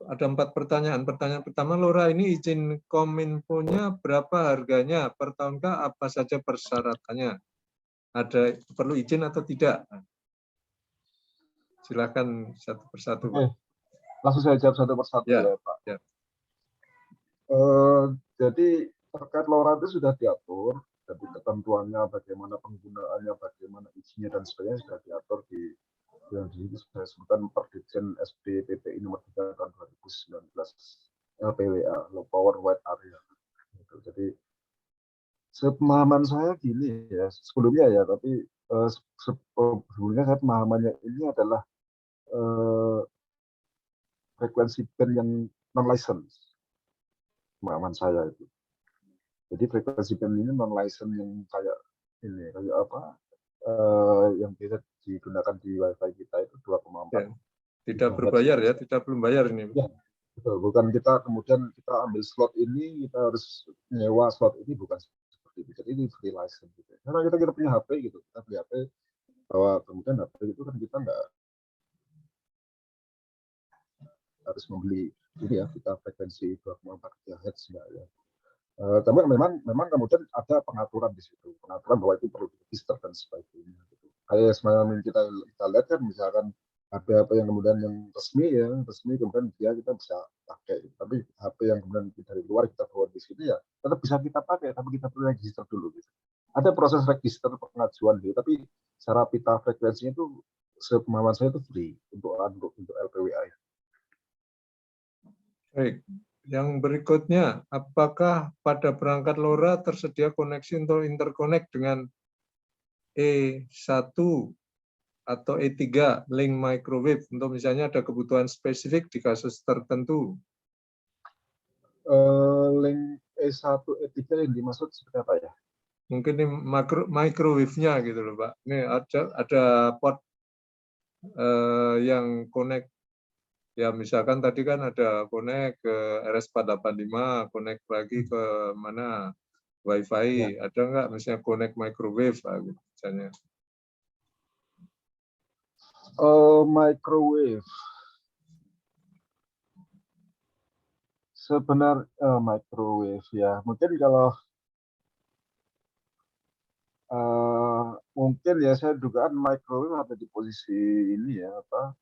S2: Ada 4 pertanyaan. Pertanyaan pertama, LoRa ini izin Kominfo-nya berapa harganya per tahun, apa saja persyaratannya? Ada perlu izin atau tidak? Silakan satu persatu.
S3: Oke. Langsung saya jawab satu persatu ya Pak.
S2: Ya.
S3: Jadi terkait LoRa itu sudah diatur, jadi ketentuannya bagaimana penggunaannya, bagaimana izinnya dan sebagainya sudah diatur di yang di sini saya sebutkan Perdirjen SD PPI nomor 3 tahun 2019 LPWA, Low Power Wide Area. Jadi sepemahaman saya gini ya, sebelumnya ya, tapi sebelumnya saya pemahamannya ini adalah frekuensi band yang non-license, pemahaman saya itu. Jadi frekuensi band ini non-license yang kayak apa, yang bisa digunakan di WiFi kita itu 2,4.
S2: Ya. Tidak berbayar ya, tidak belum bayar ini.
S3: Ya, betul. Bukan kita kemudian kita ambil slot ini, kita harus nyewa slot ini, bukan seperti itu. Jadi ini free license gitu. Karena kita punya HP gitu, kita beli HP, bahwa kemudian HP itu kan kita nggak harus membeli ini ya, kita frekuensi 2,4 GHz ya. Tapi memang kemudian ada pengaturan di situ, pengaturan bahwa itu perlu register dan sebagainya. Gitu. Kayak semalam kita lihat kan, misalkan HP yang kemudian yang resmi kemudian kita bisa pakai. Tapi HP yang kemudian dari luar kita bawa di sini ya tetap bisa kita pakai, tapi kita perlu register dulu. Gitu. Ada proses register pengajuan gitu, tapi secara pita frekuensinya itu sepemahaman saya itu free untuk LPWA.
S2: Baik. Yang berikutnya, apakah pada perangkat LoRa tersedia koneksi untuk interconnect dengan E1 atau E3 link microwave untuk misalnya ada kebutuhan spesifik di kasus tertentu?
S3: Link E1, E3 yang dimaksud seperti apa ya?
S2: Mungkin ini microwave-nya gitu loh Pak. Ini ada port yang connect. Ya misalkan tadi kan ada connect ke RS485, connect lagi ke mana WiFi.
S3: Ya.
S2: Ada nggak misalnya connect microwave gitu misalnya?
S3: Microwave. Sebenarnya microwave ya. Mungkin kalau mungkin ya saya dugaan microwave ada di posisi ini ya apa?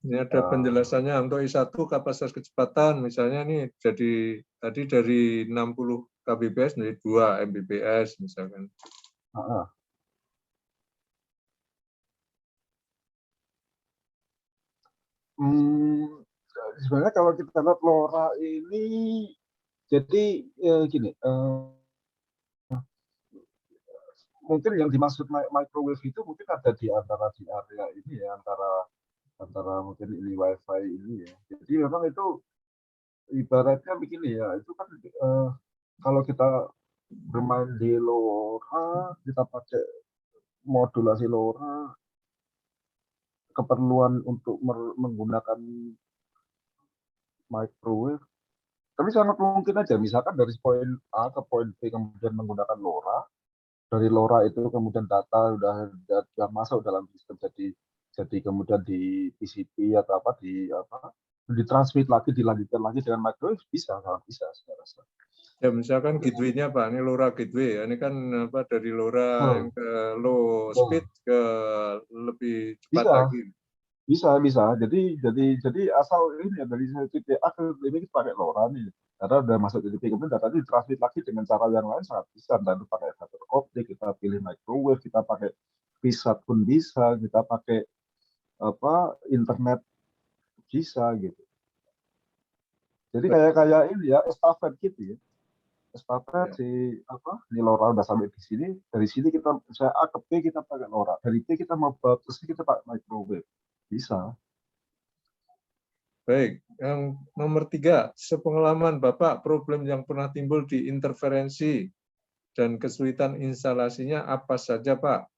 S2: Ini ada penjelasannya untuk I1 kapasitas kecepatan misalnya nih jadi tadi dari 60 kbps menjadi 2 mbps misalkan.
S3: Sebenarnya kalau kita lihat LoRa ini jadi gini, mungkin yang dimaksud microwave itu mungkin ada di area ini ya, antara mungkin ini WiFi ini ya. Jadi memang itu ibaratnya begini ya, itu kan kalau kita bermain di LoRa, kita pakai modulasi LoRa, keperluan untuk menggunakan microwave, tapi sangat mungkin aja, misalkan dari poin A ke poin B kemudian menggunakan LoRa, dari LoRa itu kemudian data sudah masuk dalam sistem, jadi kemudian di TCP atau apa ditransmit lagi, dilanjutkan lagi dengan microwave, sangat bisa saya rasa.
S2: Ya misalkan gateway-nya Pak, ini LoRa gateway ya, ini kan apa dari LoRa yang ke low speed ke lebih cepat lagi.
S3: Bisa. Jadi asal ini ya dari titik A ke titik pakai LoRa nih. Karena udah masuk ke titik kemudian data ini transmit lagi dengan cara yang lain sangat bisa. Dan pakai fiber optik, kita pilih microwave, kita pakai VSAT pun bisa, kita pakai internet bisa gitu. Jadi kayak ini ya, estafet gitu ya. Estafet di LoRa udah sampai di sini, dari sini kita saya A ke B kita pakai LoRa, dari B kita mau terus kita pakai microwave, bisa.
S2: Baik, yang nomor 3, sepengalaman Bapak problem yang pernah timbul di interferensi dan kesulitan instalasinya apa saja Pak?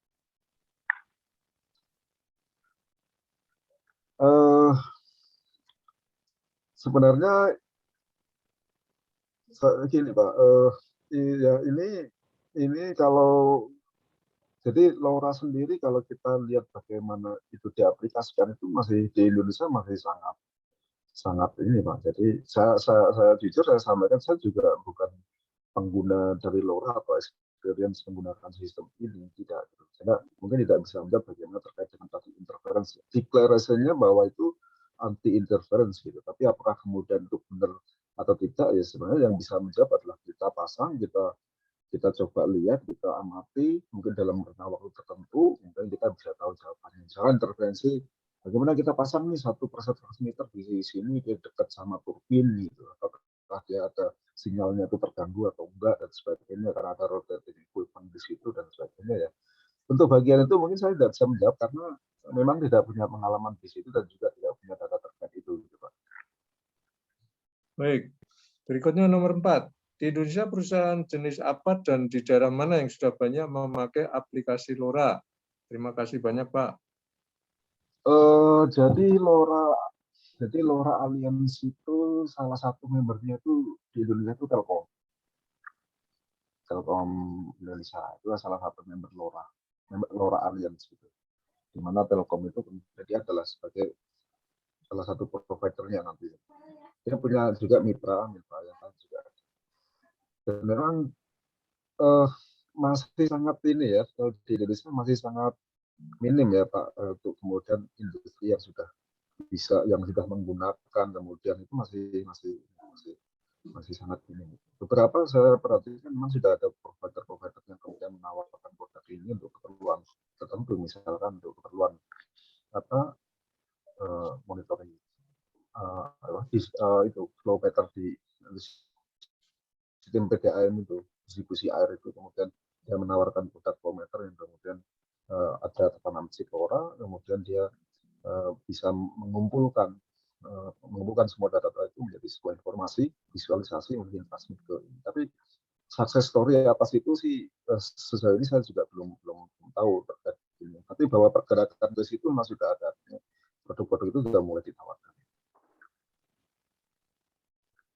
S3: Sebenarnya gini Pak, ya ini kalau jadi LoRa sendiri kalau kita lihat bagaimana itu diaplikasikan itu masih di Indonesia masih sangat ini Pak. Jadi saya jujur saya sampaikan, saya juga bukan pengguna dari LoRa atau experience menggunakan sistem ini, tidak. Saya mungkin tidak bisa menjawab bagaimana terkait dengan tadi interference. Deklarasinya bahwa itu anti interference gitu. Tapi apakah kemudian itu benar atau tidak ya sebenarnya yang bisa menjawab adalah kita pasang, kita coba lihat, kita amati, mungkin dalam rentang waktu tertentu, mungkin kita bisa tahu jawabannya. Misalnya interferensi, bagaimana kita pasang nih 1/1 transmitter di sini di dekat sama turbin gitu, apakah dia ada sinyalnya itu terganggu atau enggak dan sebagainya, karena ada rotating equipment di situ dan sebagainya ya. Untuk bagian itu mungkin saya tidak bisa menjawab karena memang tidak punya pengalaman di situ dan juga tidak punya data terkait itu gitu Pak.
S2: Baik, berikutnya nomor 4. Di Indonesia perusahaan jenis apa dan di daerah mana yang sudah banyak memakai aplikasi LoRa? Terima kasih banyak Pak.
S3: Jadi LoRa Alliance itu salah satu membernya itu di Indonesia itu Telkom Indonesia itu salah satu member LoRa Alliance gitu. Di mana Telkom itu dia adalah sebagai salah satu providernya nanti. Dia punya juga mitra yang lain juga. Dan memang masih sangat ini ya, kalau di Indonesia masih sangat minim ya Pak untuk kemudian industri yang sudah menggunakan, kemudian itu masih sangat minim. Beberapa saya perhatikan memang sudah ada provider yang kemudian menawarkan produk ini untuk keperluan tertentu, misalkan untuk keperluan monitoring itu flow pattern di sistem PDAM itu, distribusi air itu, kemudian dia menawarkan produk voltmeter yang kemudian ada tertanam chip LoRa, kemudian dia bisa mengumpulkan semua data-data itu menjadi sebuah informasi, visualisasi, kemudian transmit ke ini. Tapi success story atas itu sih sejauh ini saya juga belum tahu terkait ini. Tapi bahwa pergerakan ke situ masih sudah ada. Produk-produk itu sudah mulai ditawarkan.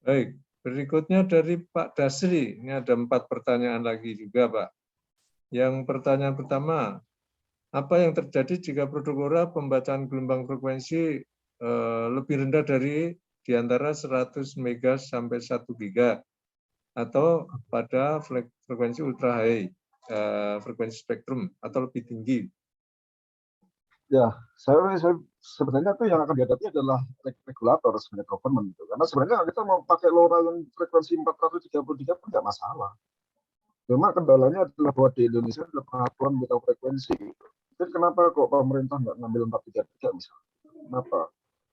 S2: Baik, berikutnya dari Pak Dasri. Ini ada 4 pertanyaan lagi juga, Pak. Yang pertanyaan pertama, apa yang terjadi jika produk LoRa pembacaan gelombang frekuensi lebih rendah dari di antara 100 mega sampai 1 giga atau pada frekuensi ultra high, frekuensi spektrum atau lebih tinggi?
S3: Ya, saya sebenarnya tuh yang akan dihadapi adalah regulator sebenarnya government itu. Karena sebenarnya kita mau pakai LoRa yang frekuensi 433 pun nggak masalah. Cuma kendalanya adalah bahwa di Indonesia ada peraturan minta frekuensi. Jadi kenapa kok pemerintah nggak ngambil 433 misalnya? Kenapa?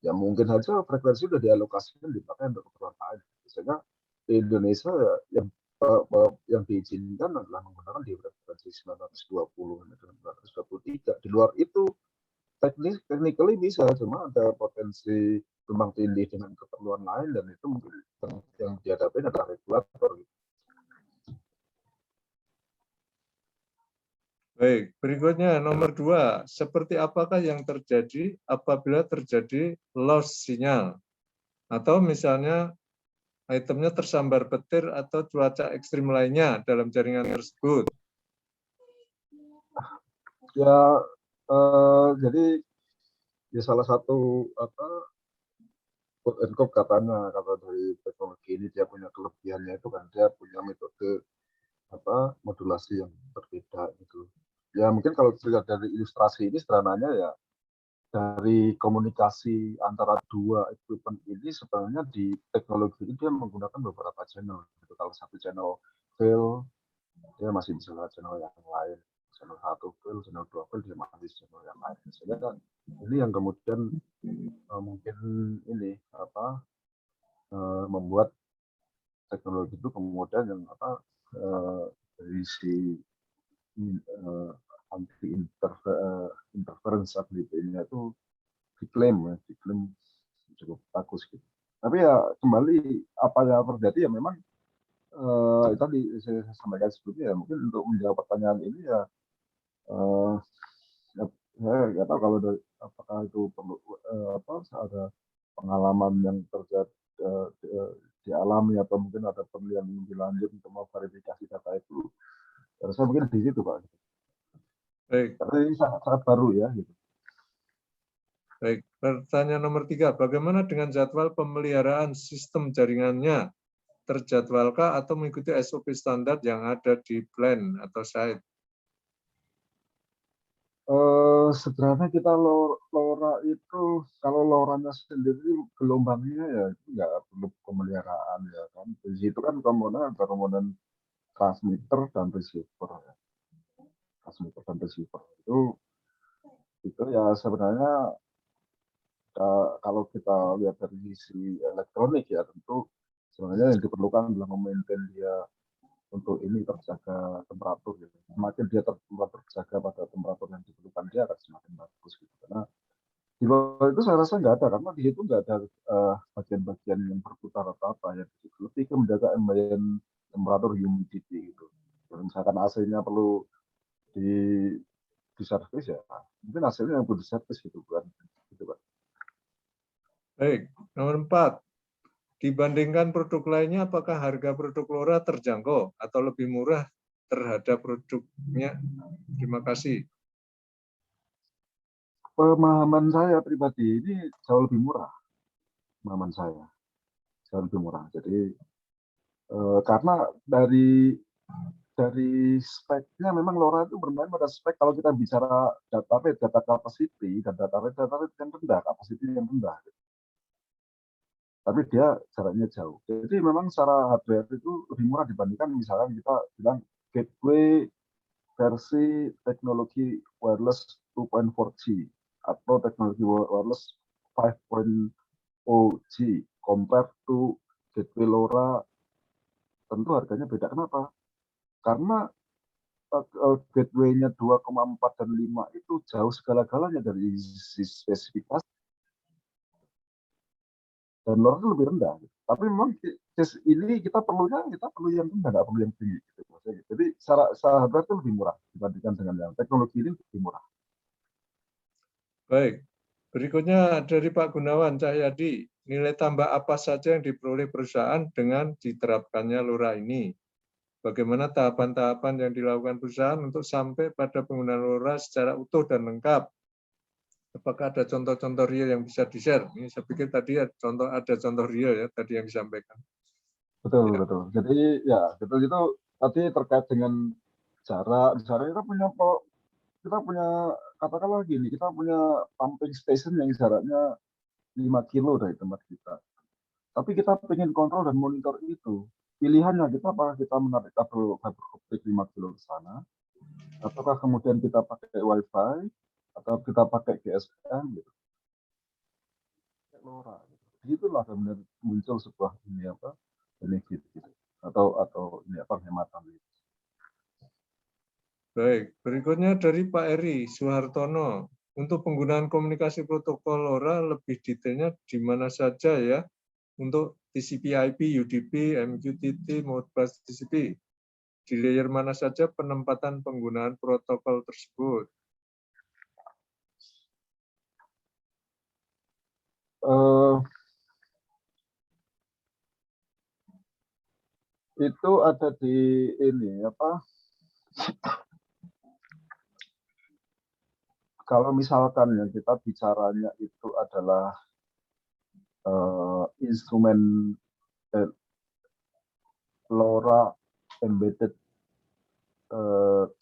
S3: Ya mungkin saja frekuensi sudah dialokasikan dipakai untuk keperluan lain. Sehingga di Indonesia ya, yang diizinkan adalah menggunakan di frekuensi 920 dan 923. Di luar itu technically bisa, cuma ada potensi gelombang tinggi dengan keperluan lain dan itu mungkin yang dihadapi adalah regulator.
S2: Baik, berikutnya nomor 2. Seperti apakah yang terjadi apabila terjadi loss sinyal? Atau misalnya itemnya tersambar petir atau cuaca ekstrim lainnya dalam jaringan tersebut?
S3: Ya, jadi ya salah satu quote and quote katanya, kata dari teknologi ini dia punya kelebihannya itu kan dia punya metode modulasi yang berbeda gitu. Ya mungkin kalau dilihat dari ilustrasi ini sederhananya ya dari komunikasi antara dua equipment ini sebenarnya di teknologi ini dia menggunakan beberapa channel. Gitu. Kalau satu channel fail, dia masih bisa lewat channel yang lain. Channel 1 fail, channel 2 fail, dia masih channel yang lain. Sehingga kan ini yang kemudian mungkin ini membuat teknologi itu kemudian yang dari si anti interference ability-nya itu diklaim cukup bagus gitu. Tapi ya kembali apa yang terjadi ya memang tadi saya sampaikan sebelumnya ya mungkin untuk menjawab pertanyaan ini ya saya nggak tahu kalau dari, apakah itu perlu ada pengalaman yang terjadi dialami atau mungkin ada penelitian lebih lanjut untuk memverifikasi data itu. Saya mungkin di situ Pak.
S2: Baik.
S3: Karena ini sangat baru ya. Gitu.
S2: Baik, pertanyaan nomor 3. Bagaimana dengan jadwal pemeliharaan sistem jaringannya? Terjadwalkah atau mengikuti SOP standar yang ada di plan atau site?
S3: Sebenarnya kita LoRa itu kalau LoRa-nya sendiri gelombangnya ya nggak perlu pemeliharaan ya kan. Di situ kan komponen transmitter dan receiver ya. Transmitter dan receiver itu ya sebenarnya kalau kita lihat dari sisi elektronik ya tentu sebenarnya yang diperlukan adalah memaintain dia untuk ini terjaga temperatur gitu. Semakin dia terjaga pada temperatur yang diperlukan dia akan semakin bagus gitu. Karena di luar itu saya rasa nggak ada karena di situ nggak ada bagian-bagian yang berputar atau apa ya. Lebih ke menjaga ambient temperatur humidity gitu. Kalau misalkan AC-nya perlu di servis ya mungkin hasilnya yang perlu di servis gitu kan. Gitu, Pak.
S2: Baik, nomor 4. Dibandingkan produk lainnya, apakah harga produk LoRa terjangkau atau lebih murah terhadap produknya? Terima kasih.
S3: Pemahaman saya pribadi ini jauh lebih murah. Pemahaman saya jauh lebih murah. Jadi karena dari speknya memang LoRa itu bermain pada spek kalau kita bicara data rate, data capacity dan data rate yang rendah, capacity yang rendah. Tapi dia jaraknya jauh. Jadi memang secara hardware itu lebih murah dibandingkan misalkan kita bilang gateway versi teknologi wireless 2.4G atau teknologi wireless 5.0G compared to gateway LoRa tentu harganya beda. Kenapa? Karena gateway-nya 2,4 dan 5 itu jauh segala-galanya dari sisi spesifikasi. Dan LoRa itu lebih rendah. Tapi memang ini kita perlu yang rendah, nggak perlu yang tinggi. Gitu. Jadi seharga itu lebih murah dibandingkan dengan yang teknologi ini lebih murah.
S2: Baik, berikutnya dari Pak Gunawan Cahyadi, nilai tambah apa saja yang diperoleh perusahaan dengan diterapkannya LoRa ini? Bagaimana tahapan-tahapan yang dilakukan perusahaan untuk sampai pada penggunaan LoRa secara utuh dan lengkap? Apakah ada contoh-contoh real yang bisa di-share? Ini saya pikir tadi ada contoh real ya tadi yang disampaikan.
S3: Betul,
S2: Ya.
S3: betul. Jadi ya, betul itu tadi terkait dengan jarak kita punya katakanlah gini, kita punya pumping station yang jaraknya 5 kilo dari tempat kita. Tapi kita ingin kontrol dan monitor itu. Pilihannya kita apakah kita menarik kabel fiber optik 5 kilo ke sana, ataukah kemudian kita pakai WiFi, atau kita pakai GSM gitu. LoRa. Itulah kemudian muncul sebuah benefit gitu. Atau ini penghematan gitu.
S2: Baik, berikutnya dari Pak Eri Suhartono. Untuk penggunaan komunikasi protokol LoRa lebih detailnya di mana saja ya? Untuk TCP/IP, UDP, MQTT, Modbus TCP. Di layer mana saja penempatan penggunaan protokol tersebut?
S3: Itu ada di ini kalau misalkan ya kita bicaranya itu adalah instrumen LoRa embedded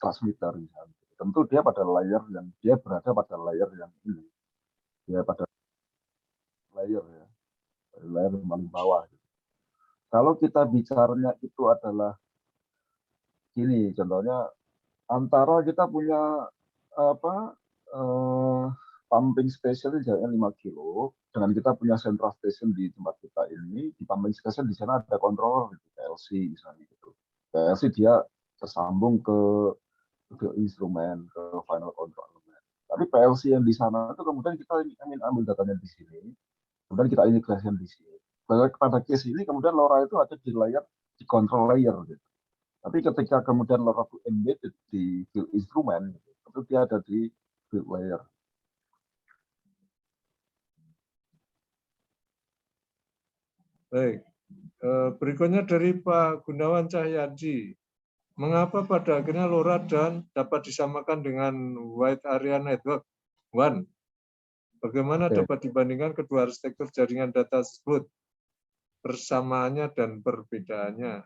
S3: transmitter misalnya. Tentu dia berada pada layer yang ini. Dia pada layer yang paling bawah. Kalau kita bicaranya itu adalah gini, contohnya antara kita punya pumping station jaraknya 5 kilo, dengan kita punya central station di tempat kita ini, di pumping station di sana ada controller gitu, PLC misalnya gitu. PLC dia tersambung ke instrumen, ke final control element. Tapi PLC yang di sana itu kemudian kita ingin ambil datanya di sini, kemudian kita integrasikan di sini. Pada case ini kemudian LoRa itu ada di layer, di control layer gitu. Tapi ketika kemudian LoRa itu embedded di field instrumen, gitu, itu dia ada di field layer.
S2: Baik, berikutnya dari Pak Gunawan Cahyadi. Mengapa pada akhirnya LoRa dan dapat disamakan dengan Wide Area Network WAN? Bagaimana dapat dibandingkan kedua arsitektur jaringan data tersebut? Persamaannya dan perbedaannya.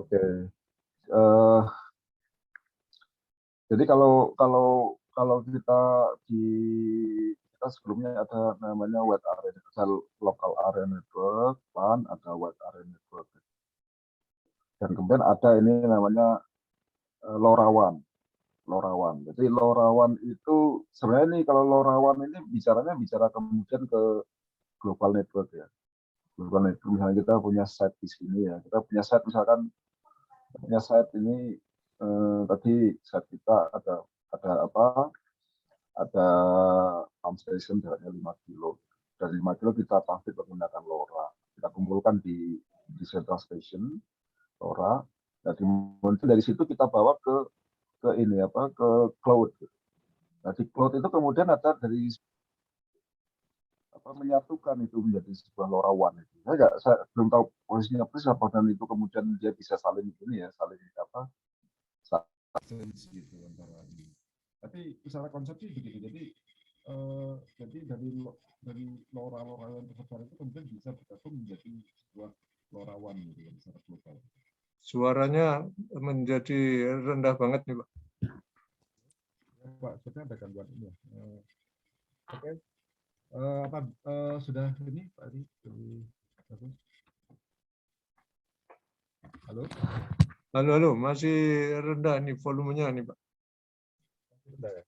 S3: Oke. Jadi kalau kita sebelumnya ada namanya wide area, ada local area network, WAN, ada wide area network. Dan kemudian ada ini namanya LoRaWAN. Jadi LoRaWAN itu sebenarnya ini kalau LoRaWAN ini bicara kemudian ke global network ya. Global network misalnya kita punya site di sini ya. Kita punya site misalkan punya site ini tadi site kita ada ada pump station jaraknya 5 kilo. Dari 5 kilo kita transmit menggunakan LoRa. Kita kumpulkan di central station LoRa. Dan kemudian dari situ kita bawa ke cloud. Nah di cloud itu kemudian ada dari menyatukan itu menjadi sebuah LoRaWAN itu. Saya belum tahu posisinya persis apa dan itu kemudian dia bisa saling gitu antara ini. Tapi secara konsepnya begitu. Jadi dari LoRa yang terbesar itu kemudian bisa bergabung menjadi sebuah LoRaWAN gitu ya secara global.
S2: Suaranya menjadi rendah banget nih, Pak.
S3: Ya, Pak, sepertinya ada gangguan ini ya. Oke. Sudah ini Pak Adi? Halo?
S2: Halo, masih rendah nih volumenya nih, Pak.
S3: Rendah ya?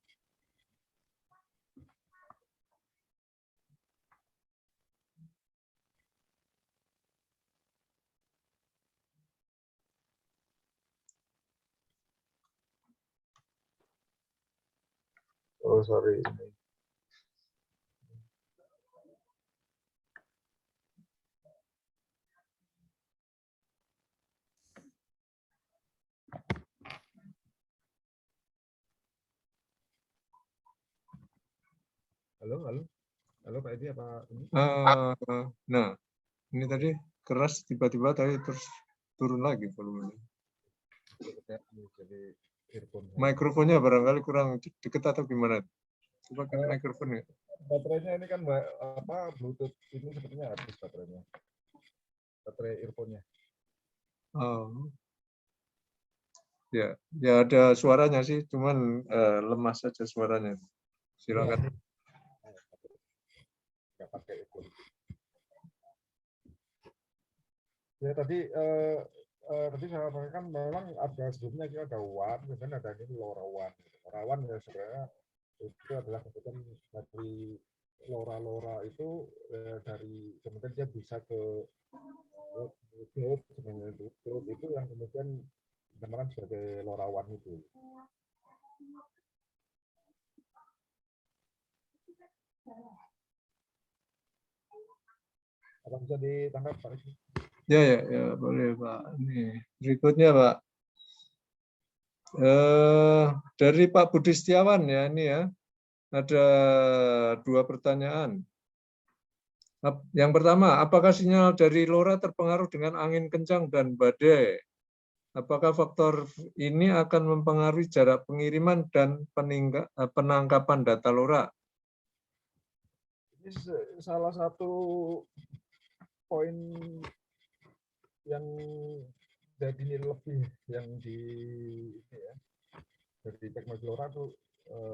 S3: Oh, sorry. Halo Pak Edi, apa ini?
S2: Nah, ini tadi keras tiba-tiba tadi terus turun lagi volumenya.
S3: Jadi earphone.
S2: Mikrofonnya barangkali kurang dekat atau gimana? Coba pakai mikrofon ya.
S3: Baterainya ini kan apa Bluetooth ini sepertinya habis baterainya. Baterai earphone-nya.
S2: Oh. Ya, ya ada suaranya sih, cuman lemah saja suaranya. Silakan.
S3: Nggak pakai earphone. Ya tadi saya sampaikan memang ada sebelumnya kita ada WAN, kemudian ada ini LoRaWAN. LoRaWAN ya sebenarnya itu adalah kemudian dari LoRa itu dari kemudian dia bisa ke cloud sebenarnya itu cloud itu yang kemudian dinamakan sebagai LoRaWAN itu. Apa bisa ditangkap Pak?
S2: Ya, boleh Pak. Ini berikutnya Pak. Dari Pak Budi Setiawan ya ini ya. Ada 2 pertanyaan. Yang pertama, apakah sinyal dari LoRa terpengaruh dengan angin kencang dan badai? Apakah faktor ini akan mempengaruhi jarak pengiriman dan penangkapan data LoRa?
S3: Ini salah satu poin yang jadi nilai lebih yang di ini ya dari teknologi LoRa itu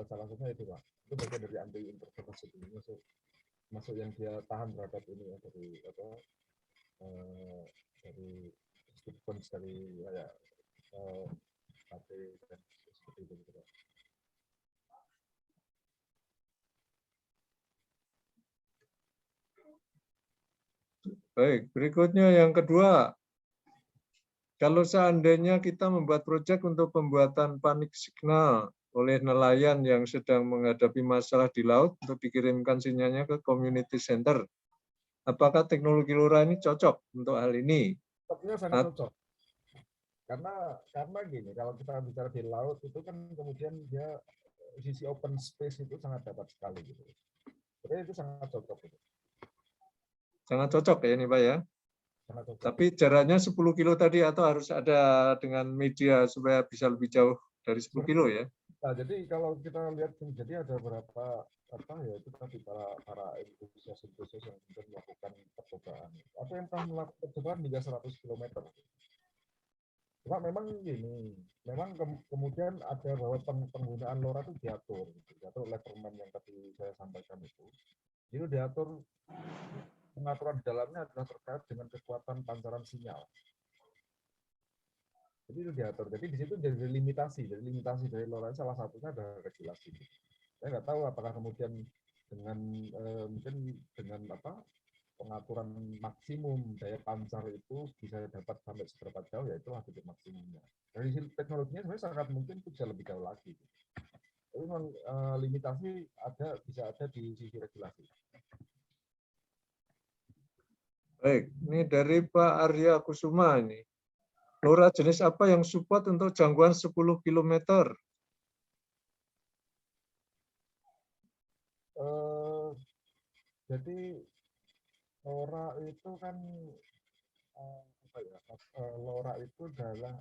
S3: salah satunya itu Pak. Itu bagian dari anti interference itu masuk yang dia tahan terhadap ini ya dari apa dari disturbance dari kayak HP dan seperti itu gitu Pak.
S2: Baik, berikutnya yang kedua. Kalau seandainya kita membuat proyek untuk pembuatan panik signal oleh nelayan yang sedang menghadapi masalah di laut untuk dikirimkan sinyalnya ke community center, apakah teknologi LoRa ini cocok untuk hal ini?
S3: Sepertinya sangat cocok. Karena gini, kalau kita bicara di laut itu kan kemudian dia sisi open space itu sangat dapat sekali gitu. Jadi itu sangat cocok gitu.
S2: Sangat cocok ya ini Pak ya.
S3: Sangat cocok.
S2: Tapi jaraknya 10 kilo tadi atau harus ada dengan media supaya bisa lebih jauh dari 10 kilo ya?
S3: Nah, jadi kalau kita lihat jadi ada beberapa apa ya itu tadi para entusias yang kemudian melakukan percobaan. Ada yang pernah melakukan percobaan hingga 100 km. Cuma memang gini, memang kemudian ada bahwa penggunaan LoRa itu diatur oleh permen yang tadi saya sampaikan itu. Itu diatur pengaturan di dalamnya adalah terkait dengan kekuatan pancaran sinyal. Jadi itu diatur. Jadi di situ jadi limitasi. Jadi limitasi dari LoRa salah satunya adalah regulasi. Saya nggak tahu apakah kemudian dengan mungkin dengan apa pengaturan maksimum daya pancar itu bisa dapat sampai seberapa jauh ya itulah titik maksimumnya. Dari sisi teknologinya sebenarnya sangat mungkin itu bisa lebih jauh lagi. Tapi memang limitasi bisa ada di sisi regulasi.
S2: Baik, ini dari Pak Arya Kusuma ini. LoRa jenis apa yang support untuk jangkauan 10 km?
S3: Jadi LoRa itu kan apa ya? LoRa itu adalah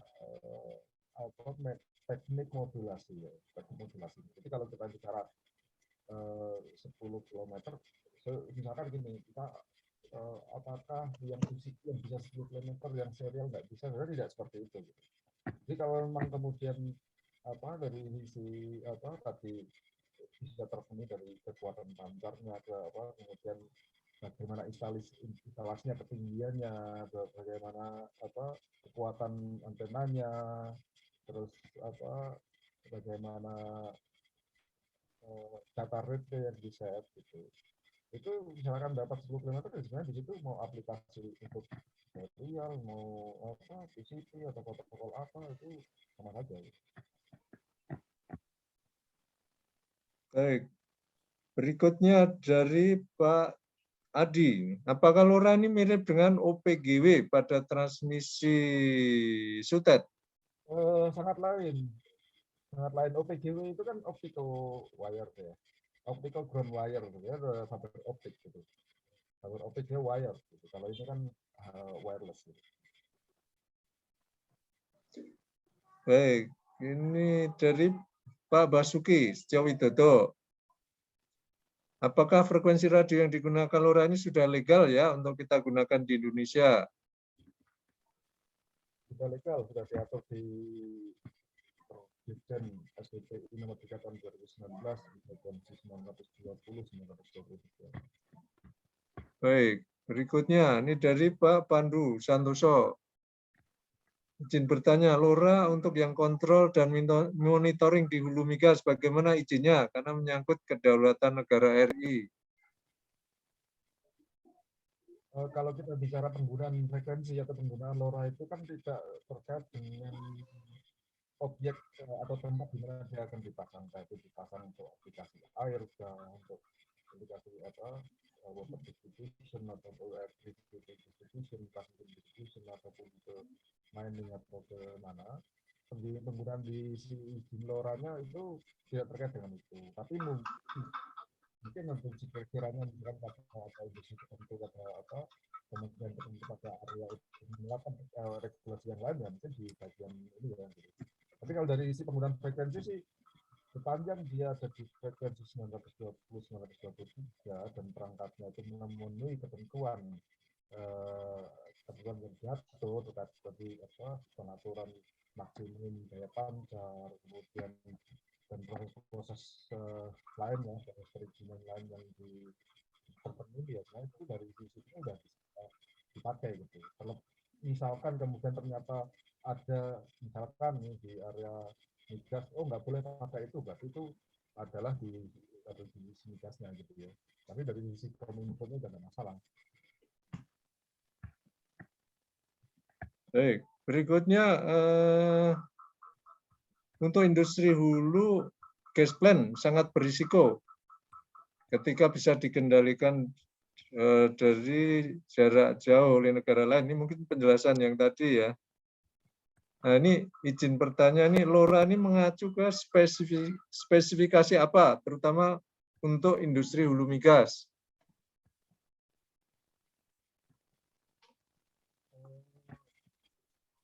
S3: teknik modulasi ya, teknik modulasi. Jadi kalau kita bicara 10 km, misalkan gini, kita apakah yang fisik yang bisa 10 km yang serial nggak bisa, sebenarnya tidak seperti itu. Jadi kalau memang kemudian apa dari sisi apa tadi bisa terpenuhi dari kekuatan pancarnya ke apa kemudian bagaimana instalasinya ketinggiannya, bagaimana apa kekuatan antenanya, terus apa bagaimana data rate yang di set gitu. Itu misalkan dapat 10 km sebenarnya di situ mau aplikasi untuk serial mau apa TCP atau protokol apa itu sama saja.
S2: Baik. Berikutnya dari Pak Adi. Apakah LoRa ini mirip dengan OPGW pada transmisi sutet?
S3: Sangat lain. Sangat lain. OPGW itu kan optical wire ya. Optical ground wire gitu ya, fiber optik gitu. Fiber optik dia wire gitu. Kalau ini kan wireless gitu.
S2: Baik, ini dari Pak Basuki Setiawidodo. Apakah frekuensi radio yang digunakan LoRa ini sudah legal ya untuk kita gunakan di Indonesia?
S3: Sudah legal, sudah diatur di Dirjen SDPI nomor 3 tahun 2019, Komisi 920-923.
S2: Baik, berikutnya ini dari Pak Pandu Santoso. Izin bertanya, LoRa untuk yang kontrol dan monitoring di hulu migas, bagaimana izinnya? Karena menyangkut kedaulatan negara RI.
S3: Kalau kita bicara penggunaan frekuensi atau penggunaan LoRa itu kan tidak terkait dengan objek atau tempat di mana dia akan dipasang. Itu dipasang untuk aplikasi air, untuk aplikasi water distribution atau electricity distribution, transmission distribution ataupun ke mining atau ke mana. Penggunaan di si izin LoRa-nya itu tidak terkait dengan itu. Tapi mungkin untuk sekiranya misalkan atau industri tertentu atau kemudian tertentu pada area itu melakukan regulasi yang lain ya mungkin di bagian ini ya. Tapi kalau dari isi penggunaan frekuensi sih sepanjang dia ada di frekuensi 920-923 dan perangkatnya itu memenuhi ketentuan ketentuan yang diatur terkait seperti pengaturan maksimum daya pancar, kemudian dan proses-proses lain ya, proses perizinan lain yang terpenuhi ya, itu dari sisi ini udah bisa dipakai gitu. Kalau misalkan kemudian ternyata ada misalkan di area migas, oh nggak boleh pakai itu, berarti itu adalah di sisi migasnya gitu ya. Tapi dari sisi kominfonya tidak ada masalah.
S2: Baik, berikutnya untuk industri hulu, gas plant sangat berisiko ketika bisa dikendalikan dari jarak jauh oleh negara lain. Ini mungkin penjelasan yang tadi ya. Nah ini izin bertanya nih, LoRa ini mengacu ke spesifikasi apa, terutama untuk industri hulu migas?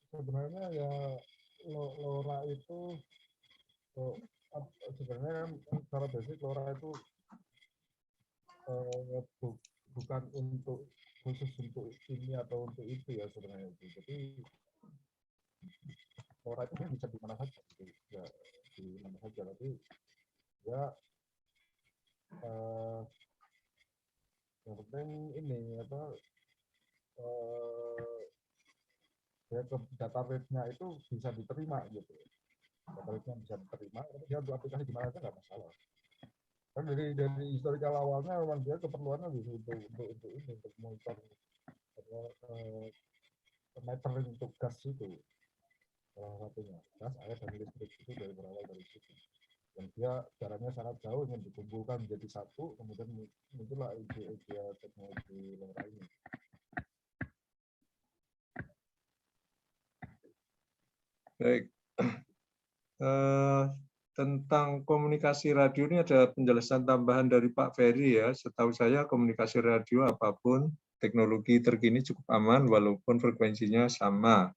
S3: Sebenarnya ya LoRa itu sebenarnya secara basic LoRa itu bukan untuk khusus untuk ini atau untuk itu ya sebenarnya itu. Jadi LoRa itu bisa di mana saja, gitu. Ya di mana saja. Tapi ya yang penting ini ya data rate-nya itu bisa diterima gitu. Data rate-nya bisa diterima, tapi dia untuk aplikasi di mana aja nggak masalah. Kan dari historical awalnya memang dia keperluannya untuk ini untuk monitor metering untuk gas itu salah satunya, gas, air dan listrik itu dari berawal dari situ. Dan dia jaraknya sangat jauh ingin dikumpulkan menjadi satu, kemudian muncullah ide teknologi LoRa ini.
S2: Baik. Tentang komunikasi radio ini ada penjelasan tambahan dari Pak Ferry ya. Setahu saya komunikasi radio apapun teknologi terkini cukup aman walaupun frekuensinya sama.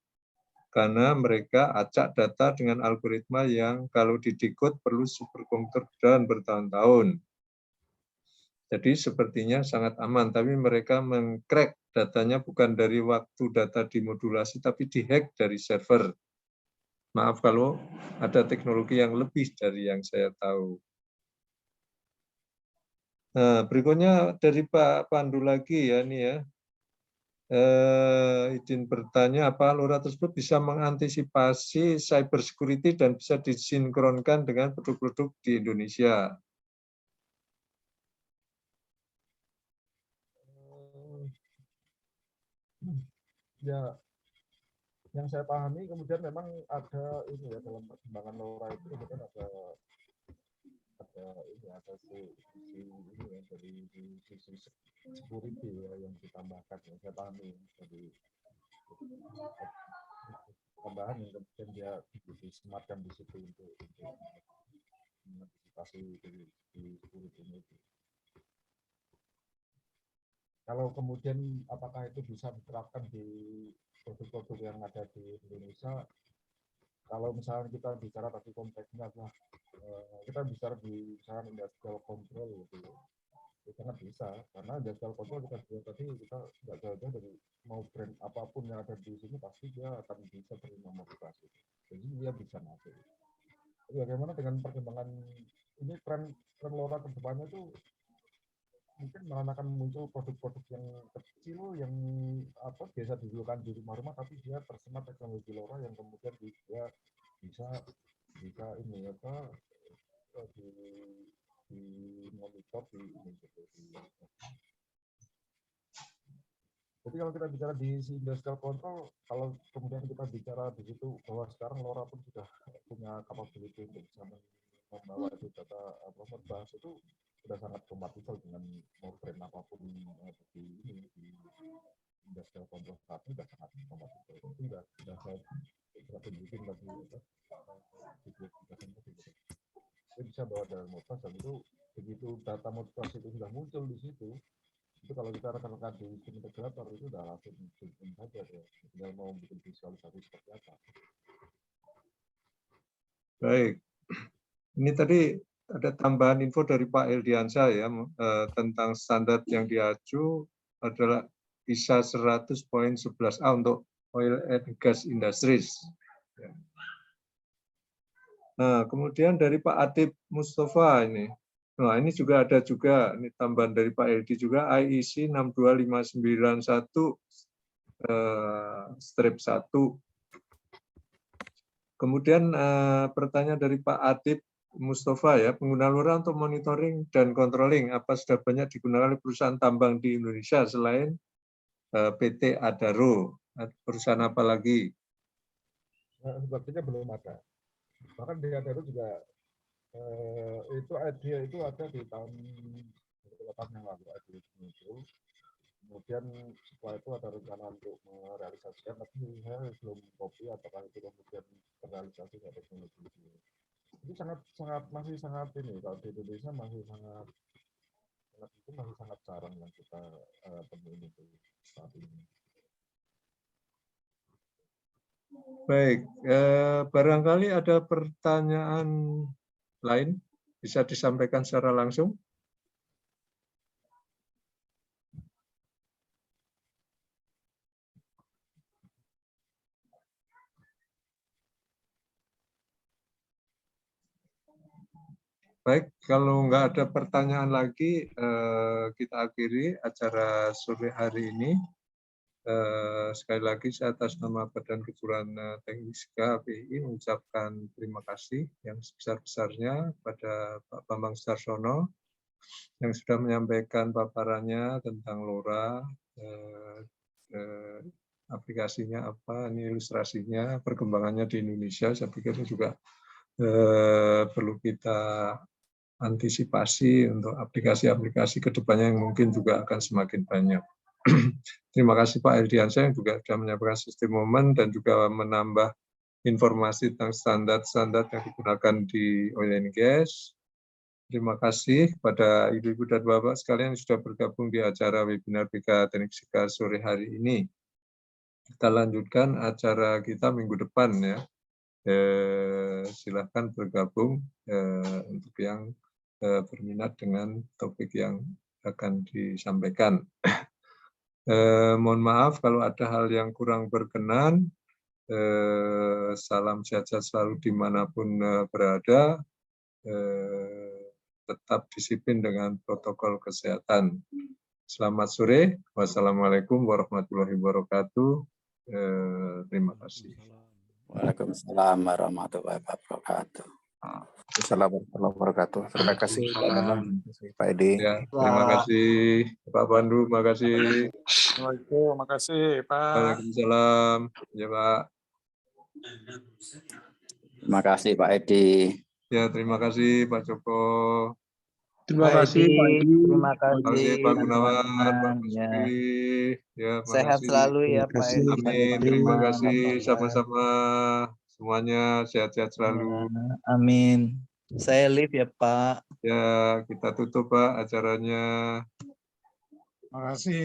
S2: Karena mereka acak data dengan algoritma yang kalau didekode perlu superkomputer dan bertahun-tahun. Jadi sepertinya sangat aman, tapi mereka mengcrack datanya bukan dari waktu data dimodulasi, tapi dihack dari server. Maaf kalau ada teknologi yang lebih dari yang saya tahu. Nah, berikutnya dari Pak Pandu lagi ya, nih ya. Izin bertanya, apa LoRa tersebut bisa mengantisipasi cyber security dan bisa disinkronkan dengan produk-produk di Indonesia?
S3: Ya, yang saya pahami kemudian memang ada ini ya dalam perkembangan LoRa itu kemudian ada ada ini ya, dari sisi security ya yang ditambahkan ya, saya pahami dari tambahan yang kemudian dia disematkan di situ untuk mengantisipasi di security itu. Kalau kemudian apakah itu bisa diterapkan di produk-produk yang ada di Indonesia? Kalau misalnya kita bicara tadi konteksnya adalah kita bicara di misalnya industrial control gitu, itu sangat bisa karena industrial control kita bilang tadi kita nggak jauh-jauh dari mau brand apapun yang ada di sini pasti dia akan bisa terima modifikasi, jadi dia bisa masuk. Jadi bagaimana dengan perkembangan ini tren LoRa ke depannya itu mungkin malah akan muncul produk-produk yang kecil yang biasa digunakan di rumah-rumah tapi dia tersemat teknologi LoRa yang kemudian dia bisa ini di monitor Jadi kalau kita bicara di industrial control, kalau kemudian kita bicara di situ bahwa sekarang LoRa pun sudah punya capability untuk bisa membawa itu data modbus, itu sudah sangat kompatibel dengan mau brand apapun di industrial control saat ini sudah sangat kompatibel. Itu sudah saya tunjukin tadi itu bisa bawa data modbus, dan itu begitu data modbus itu sudah muncul di situ, itu kalau kita rekan-rekan di sistem integrator itu udah langsung bikin saja ya, tinggal mau bikin visualisasi seperti apa.
S2: Baik, ini tadi ada tambahan info dari Pak Eldiansyah ya, tentang standar yang diaju adalah ISA 100.11A untuk oil and gas industries. Nah, kemudian dari Pak Adib Mustafa ini. Nah, ini juga ada ini tambahan dari Pak Eldi juga, IEC 62591/1. Kemudian pertanyaan dari Pak Adib Mustafa ya, pengguna LoRa untuk monitoring dan controlling apa sudah banyak digunakan oleh perusahaan tambang di Indonesia selain PT Adaro? Perusahaan apa lagi?
S3: Sepertinya belum ada. Bahkan di Adaro juga itu idea itu ada di tahun yang lalu, idea itu. Kemudian setelah itu ada rencana untuk merealisasikan, tapi saya belum copy apakah itu kemudian terrealisasi dengan teknologi itu. Itu masih sangat ini, kalau di Indonesia masih sangat jarang yang kita temuin itu saat ini.
S2: Baik, barangkali ada pertanyaan lain bisa disampaikan secara langsung. Baik, kalau nggak ada pertanyaan lagi, kita akhiri acara sore hari ini. Sekali lagi saya atas nama Badan Kejuruan Teknik Fisika HPI mengucapkan terima kasih yang sebesar-besarnya pada Pak Bambang Sudarsono yang sudah menyampaikan paparannya tentang LoRa, aplikasinya apa, ini ilustrasinya, perkembangannya di Indonesia. Saya pikir ini juga perlu kita antisipasi untuk aplikasi-aplikasi kedepannya yang mungkin juga akan semakin banyak. Terima kasih Pak Eldiansyah yang juga sudah menyampaikan sistem momen dan juga menambah informasi tentang standar-standar yang digunakan di oil and gas. Terima kasih kepada Ibu-Ibu dan Bapak sekalian yang sudah bergabung di acara webinar BK Teknik Fisika sore hari ini. Kita lanjutkan acara kita minggu depan ya. Silahkan bergabung untuk yang berminat dengan topik yang akan disampaikan. Mohon maaf kalau ada hal yang kurang berkenan. Salam sehat selalu dimanapun berada. Tetap disiplin dengan protokol kesehatan. Selamat sore. Wassalamualaikum warahmatullahi wabarakatuh. Terima kasih.
S4: Waalaikumsalam warahmatullahi wabarakatuh. Assalamualaikum warahmatullahi wabarakatuh. Terima kasih Pak Danang, Pak Edi.
S2: Ya, terima kasih Pak Pandu, terima kasih.
S5: Assalamualaikum, terima kasih Pak.
S2: Waalaikumsalam. Ya Pak.
S4: Terima kasih Pak Edi.
S2: Ya, terima kasih Pak Joko.
S5: Terima
S6: Pak
S5: kasih Pak
S6: Edi,
S5: Edi.
S6: terima
S2: Terima kasih
S6: kasih
S2: Pak Gunawan, Pak
S6: teman-teman ya.
S2: Basuki. Ya,
S6: Sehat
S2: makasih.
S6: selalu ya
S5: Terima
S6: Pak
S5: kasih,
S6: Edi
S5: Pak
S6: dan
S2: Amin,
S5: Edi.
S2: terima
S6: teman-teman.
S2: kasih
S6: Alhamdulillah.
S2: sama-sama semuanya sehat-sehat
S6: Ya,
S2: selalu.
S6: amin. Saya live ya Pak.
S2: Ya, kita tutup Pak acaranya.
S5: Terima kasih.